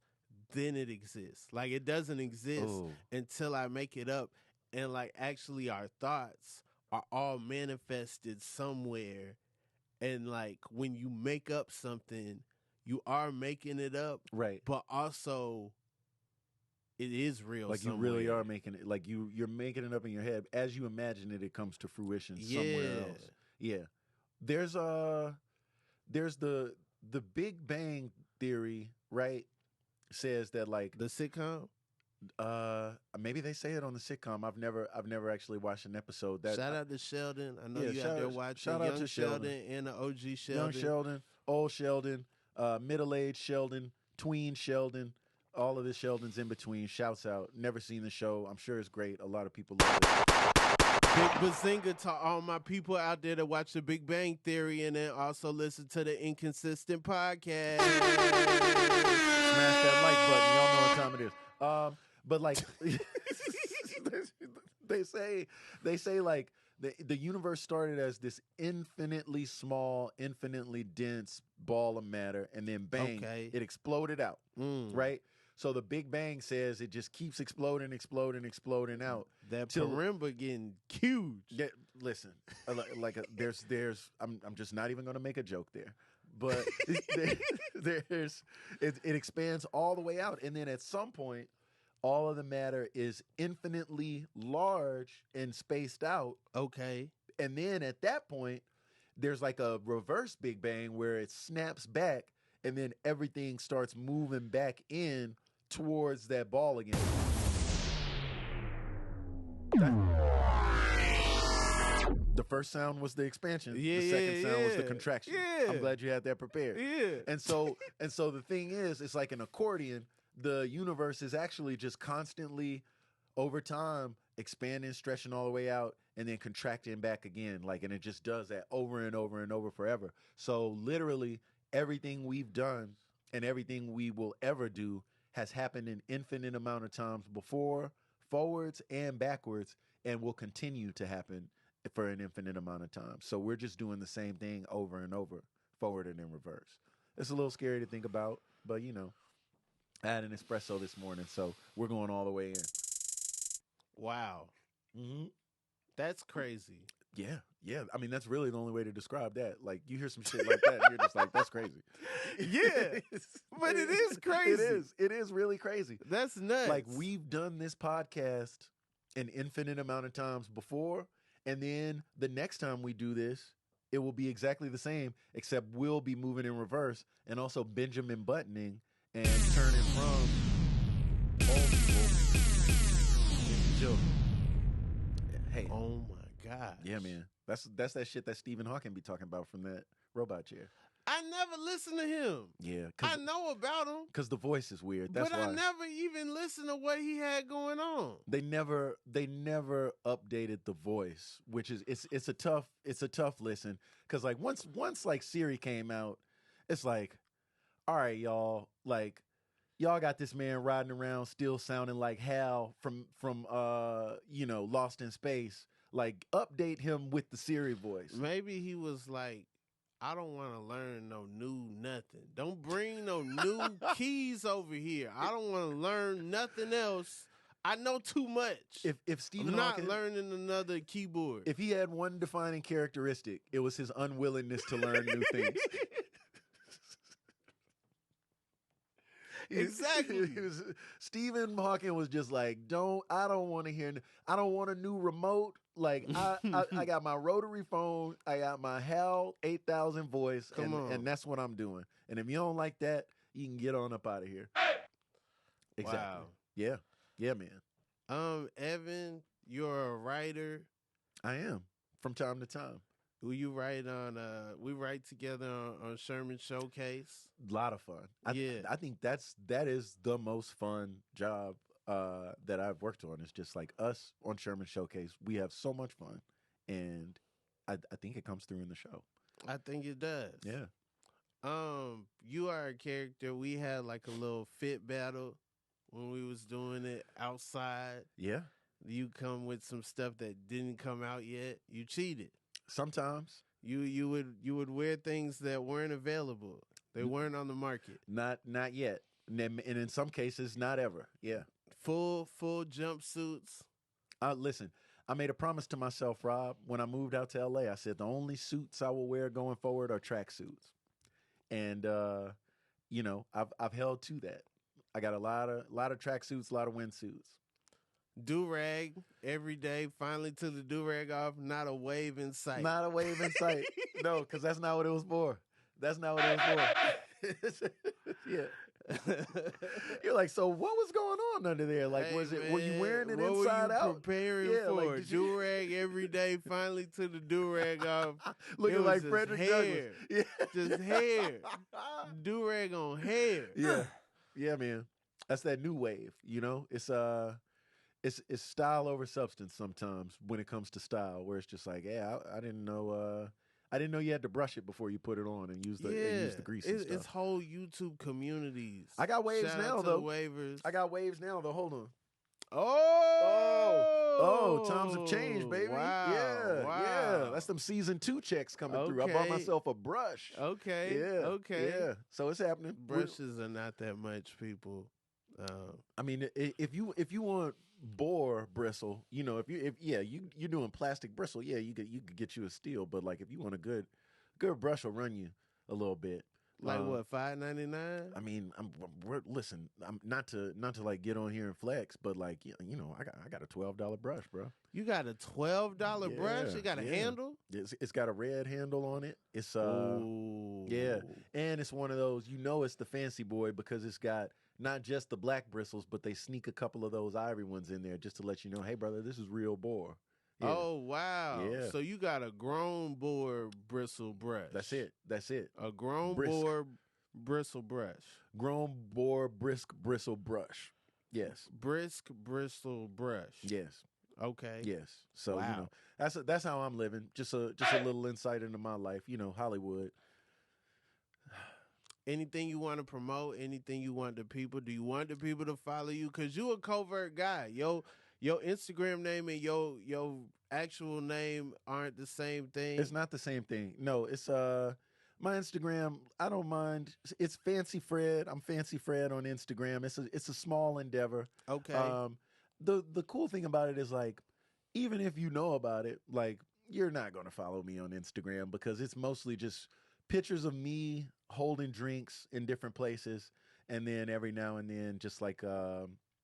then it exists? Like it doesn't exist until I make it up, and like actually our thoughts are all manifested somewhere. And like when you make up something, you are making it up, right? But also, it is real. Like somewhere. You really are making it. Like you're making it up in your head as you imagine it. It comes to fruition somewhere else. Yeah. There's the Big Bang Theory, right? Says that like the sitcom. Maybe they say it on the sitcom. I've never actually watched an episode. Shout out to Sheldon. I know you out there watching. Shout out to Sheldon and the OG Sheldon. Young Sheldon, old Sheldon, middle-aged Sheldon, tween Sheldon, all of the Sheldons in between. Shouts out. Never seen the show. I'm sure it's great. A lot of people love it. Big Bazinga to all my people out there that watch The Big Bang Theory and then also listen to the Inconsistent Podcast. Smash that like button. Y'all know what time it is. But like they say like the universe started as this infinitely small, infinitely dense ball of matter, and then bang, it exploded out. Right? So the Big Bang says it just keeps exploding out. That marimba getting huge. Yeah, listen, I'm just not even going to make a joke there, but it expands all the way out, and then at some point, all of the matter is infinitely large and spaced out. Okay, and then at that point, there's like a reverse Big Bang where it snaps back, and then everything starts moving back in towards that ball again. The first sound was the expansion. The second sound was the contraction. I'm glad you had that prepared. And so the thing is, it's like an accordion. The universe is actually just constantly over time expanding, stretching all the way out, and then contracting back again. And it just does that over and over and over forever. So literally everything we've done and everything we will ever do has happened an infinite amount of times before, forwards and backwards, and will continue to happen for an infinite amount of time. So we're just doing the same thing over and over, forward and in reverse. It's a little scary to think about, but I had an espresso this morning, so we're going all the way in. Wow. Mm-hmm. That's crazy. Yeah. I mean, that's really the only way to describe that. Like, you hear some shit like that, and you're just like, that's crazy. Yeah. But it is crazy. It is really crazy. That's nuts. Like, we've done this podcast an infinite amount of times before, and then the next time we do this, it will be exactly the same, except we'll be moving in reverse and also Benjamin buttoning and turning from old people into children. Hey. Oh my God. Yeah, man. That's that shit that Stephen Hawking be talking about from that robot chair. I never listened to him. Yeah. I know about him. Because the voice is weird. That's but why. I never even listened to what he had going on. They never updated the voice, which is it's a tough listen. Because like once like Siri came out, it's like, all right, y'all, like y'all got this man riding around still sounding like Hal from Lost in Space. Like, update him with the Siri voice. Maybe he was like, I don't want to learn no new nothing. Don't bring no new keys over here. I don't want to learn nothing else. I know too much. If Stephen I'm not Hawking, learning another keyboard. If he had one defining characteristic, it was his unwillingness to learn new things. Exactly. Stephen Hawking was just like, I don't want to hear. I don't want a new remote. Like I got my rotary phone. I got my HAL 8000 voice, and that's what I'm doing. And if you don't like that, you can get on up out of here. Exactly. Wow. Yeah, man. Evan, you're a writer. I am from time to time. Who you write on? We write together on Shermans Showcase. A lot of fun. I think that is the most fun job that I've worked on. It's just like us on Shermans Showcase. We have so much fun, and I think it comes through in the show. I think it does. Yeah. You are a character. We had like a little fit battle when we was doing it outside. Yeah. You come with some stuff that didn't come out yet. You cheated. Sometimes you would wear things that weren't available. They weren't on the market. Not yet. And in some cases, not ever. Yeah. Full jumpsuits. Listen, I made a promise to myself, Rob, when I moved out to LA. I said the only suits I will wear going forward are track suits. And I've held to that. I got a lot of track suits, a lot of windsuits. Do-rag every day, finally took the do-rag off, not a wave in sight. Not a wave in sight. No, because that's not what it was for. That's not what it was for. Yeah. You're like, so what was going on under there? Like, hey, were you wearing it inside out? What were you preparing for? Like, do-rag every day, finally took the do-rag off. Looking like Frederick hair. Douglass. Yeah. Just hair. Do-rag on hair. Yeah. Yeah, man. That's that new wave, It's it's style over substance sometimes when it comes to style, where it's just like, yeah, I didn't know. I didn't know you had to brush it before you put it on and use the grease and stuff. It's whole YouTube communities. I got waves Shout out now to though. The waivers. I got waves now though. Hold on. Oh, times have changed, baby. Wow, Yeah. That's them season 2 checks coming through. I bought myself a brush. Okay. Yeah. So it's happening. Brushes are not that much, people. I mean, if you want Boar Bristle, if you're doing plastic bristle, yeah, you could get you a steel, but like if you want a good brush will run you a little bit. Like what, $5.99? I mean, listen, I'm not to like get on here and flex, but like I got a $12 brush, bro. You got a $12 brush? It got a handle? It's got a red handle on it. It's Ooh. yeah, and it's one of those, it's the fancy boy because it's got not just the black bristles, but they sneak a couple of those ivory ones in there just to let you know, hey brother, this is real boar. Yeah. Oh wow! Yeah. So you got a grown boar bristle brush. That's it. A grown boar bristle brush. Grown boar bristle brush. Yes. Brisk bristle brush. Yes. Okay. Yes. So wow. That's how I'm living. Just a little insight into my life. Hollywood. Anything you want to promote? Anything you want the people? Do you want the people to follow you? Cause you a covert guy. Your Instagram name and your actual name aren't the same thing. It's not the same thing. No, it's my Instagram. I don't mind. It's Fancy Fred. I'm Fancy Fred on Instagram. It's a small endeavor. Okay. The cool thing about it is like, even if you know about it, like you're not gonna follow me on Instagram because it's mostly just pictures of me holding drinks in different places, and then every now and then just like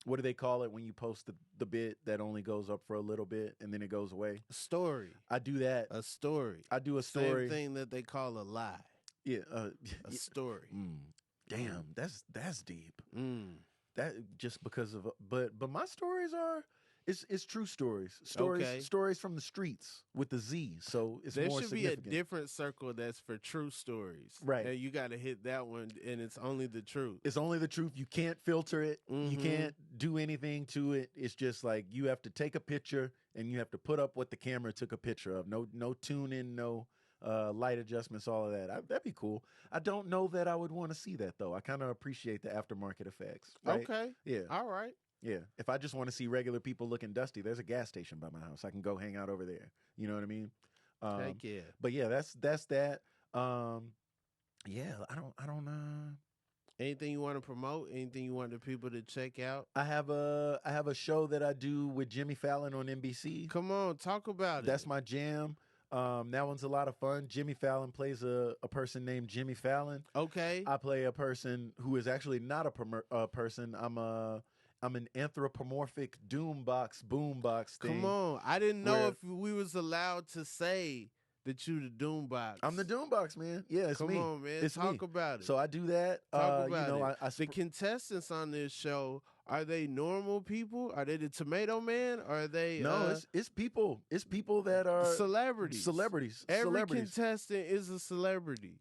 what do they call it when you post the bit that only goes up for a little bit and then it goes away? A story. I do that. A story. I do a story. Same thing that they call a lie. Yeah. A story. Damn, that's deep. That just because of but my stories are it's true stories. Stories from the streets with the Z. So it's there more should significant. be a different circle that's for true stories. Right. And you got to hit that one, and it's only the truth. It's only the truth. You can't filter it. You can't do anything to it. It's just like you have to take a picture and you have to put up what the camera took a picture of. No tuning, no light adjustments, all of that. That'd be cool. I don't know that I would want to see that though. I kind of appreciate the aftermarket effects. Right? Okay. Yeah. All right. Yeah. If I just want to see regular people looking dusty, there's a gas station by my house. I can go hang out over there. You know what I mean? Heck yeah. But yeah, that's that. Yeah, I don't Anything you want to promote? Anything you want the people to check out? I have a show that I do with Jimmy Fallon on NBC. Come on, talk about it. That's my jam. That one's a lot of fun. Jimmy Fallon plays a person named Jimmy Fallon. Okay. I play a person who is actually not a person. I'm an anthropomorphic Doombox boombox thing. Come on. I didn't know if we was allowed to say that you the Doombox. I'm the Doombox, man. Yeah, it's me. Come on, man. It's Talk me. about it. So I do that. Talk about it. I the contestants on this show, are they normal people? Are they the Tomato Man? Or are they No, it's people. It's people that are celebrities. Every celebrities. contestant is a celebrity.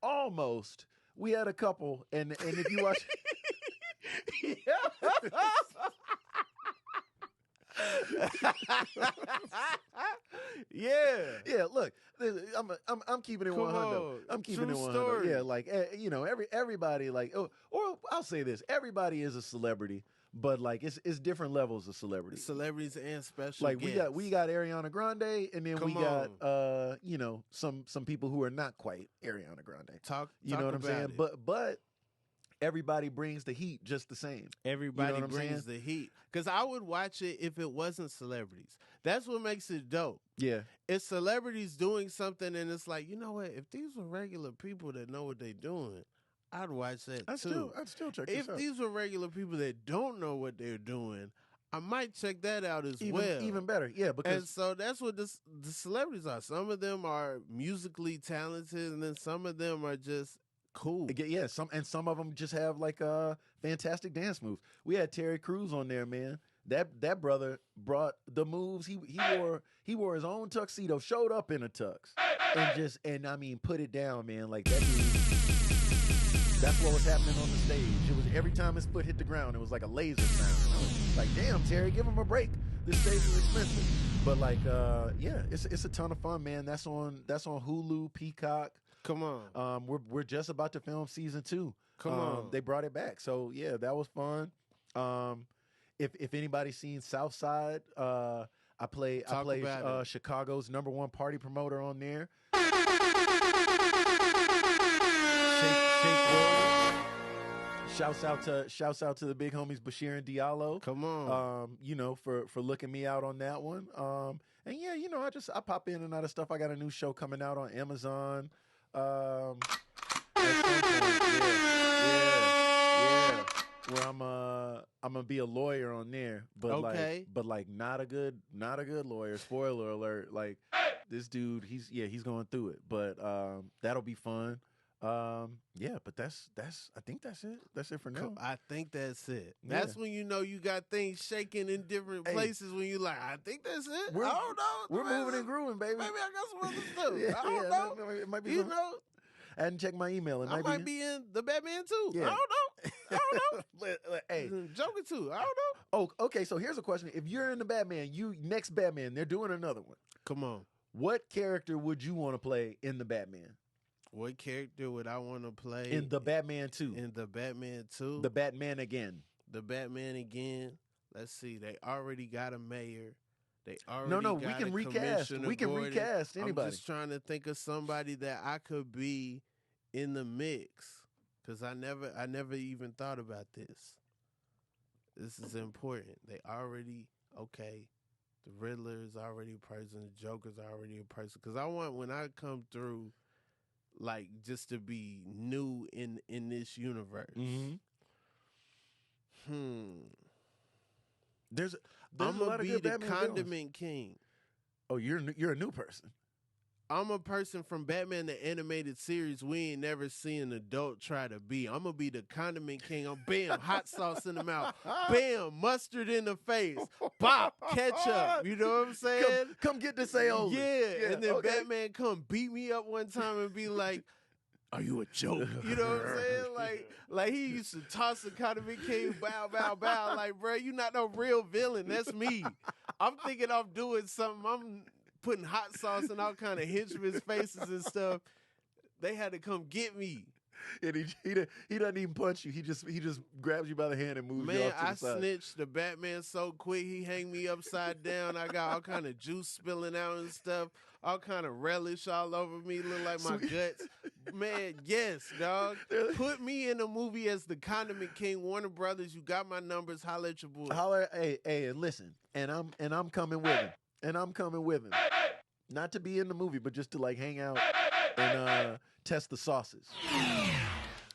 Almost. We had a couple, and if you watch yeah. Look, I'm keeping it 100. I'm keeping it 100. Story. Yeah, like everybody like, or I'll say this: everybody is a celebrity, but like it's different levels of celebrity. Celebrities and special like guests. we got Ariana Grande, and then we got some people who are not quite Ariana Grande. Talk what I'm saying? It. But everybody brings the heat just the same. Everybody brings the heat. Because I would watch it if it wasn't celebrities. That's what makes it dope. Yeah. It's celebrities doing something, and it's like, you know what? If these were regular people that know what they're doing, I'd watch that too. I'd still check this out. If these were regular people that don't know what they're doing, I might check that out as well. Even better, yeah. Because and so that's what the celebrities are. Some of them are musically talented, and then some of them are just cool. Yeah, some of them just have like fantastic dance moves. We had Terry Crews on there, man. That brother brought the moves. He wore his own tuxedo, showed up in a tux, and I mean put it down, man. Like that dude. That's what was happening on the stage. It was every time his foot hit the ground, it was like a laser sound. Like, damn, Terry, give him a break. This stage is expensive. But like, yeah, it's a ton of fun, man. That's on Hulu, Peacock. Come on. We're just about to film season 2. Come on. They brought it back. So yeah, that was fun. If anybody's seen Southside, I play Chicago's #1 party promoter on there. Shake Williams. Shouts out to the big homies Bashir and Diallo. Come on. For looking me out on that one. And yeah, I pop in and out of stuff. I got a new show coming out on Amazon. At some point, yeah. Where I'm gonna be a lawyer on there, but okay. like not a good lawyer. Spoiler alert! Like this dude, he's going through it, but that'll be fun. But that's I think that's it. That's it for now. I think that's it. Yeah. That's when you know you got things shaking in different places. When you like, I think that's it. I don't know. We're moving and grooving, baby. Maybe I got some other stuff. I don't know. It might be. I hadn't checked my email. I might be in the Batman too. Yeah. I don't know. Hey, Joker too. I don't know. Oh, okay. So here's a question: if you're in the Batman, next Batman, they're doing another one. Come on. What character would you want to play in the Batman? What character would I want to play in the Batman 2? In the Batman 2, the Batman again. The Batman again. Let's see. They already got a mayor. They already we can recast. We can recast anybody. I'm just trying to think of somebody that I could be in the mix, because I never even thought about this. This is important. They already The Riddler is already a person. The Joker's already a person. Because I want, when I come through, like, just to be new in this universe. Mm-hmm. I'm gonna be the Condiment King. Oh, you're a new person. I'm a person from Batman the Animated Series we ain't never seen an adult try to be. I'm gonna be the Condiment King. I'm bam, hot sauce in the mouth. Bam, mustard in the face. Bop, ketchup. You know what I'm saying? Come get this aioli. Yeah, and then Batman come beat me up one time and be like, "Are you a joke?" You know what I'm saying? Like he used to toss the Condiment King, bow, bow, bow. Like, bro, you not no real villain. That's me. I'm thinking I'm doing something. I'm putting hot sauce in all kind of henchmen faces and stuff. They had to come get me. And he doesn't even punch you. He just grabs you by the hand and moves you off to the side. Man, I snitched the Batman so quick. He hang me upside down. I got all kind of juice spilling out and stuff. All kind of relish all over me. Look like my guts. Man, yes, dog. Put me in a movie as the Condiment King. Warner Brothers, you got my numbers. Holla at your boy. Holler, hey, and listen. And I'm coming with him. And I'm coming with him. Not to be in the movie, but just to like hang out and test the sauces.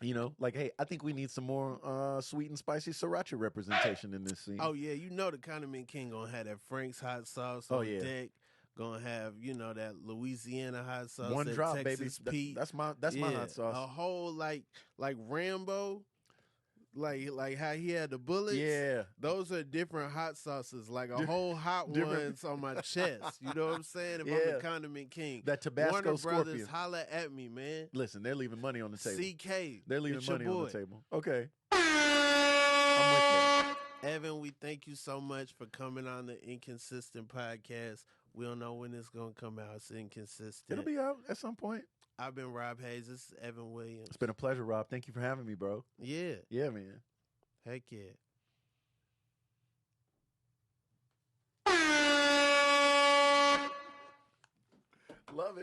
You know, like, hey, I think we need some more sweet and spicy sriracha representation in this scene. Oh, yeah. You know the Condiment King gonna have that Frank's hot sauce on deck. Gonna have, that Louisiana hot sauce. One drop, Texas baby. Pete. That's my hot sauce. A whole like Rambo. Like how he had the bullets. Yeah. Those are different hot sauces. Like a whole hot ones on my chest. You know what I'm saying? If I'm the Condiment King. That Tabasco Warner Scorpion. Brothers, holla at me, man. Listen, they're leaving money on the table. CK. They're leaving money on the table. Okay. I'm with that. Evan, we thank you so much for coming on the Inconsistent Podcast. We don't know when it's going to come out. It's inconsistent. It'll be out at some point. I've been Rob Haze. This is Evan Williams. It's been a pleasure, Rob. Thank you for having me, bro. Yeah. Yeah, man. Heck yeah. Love it.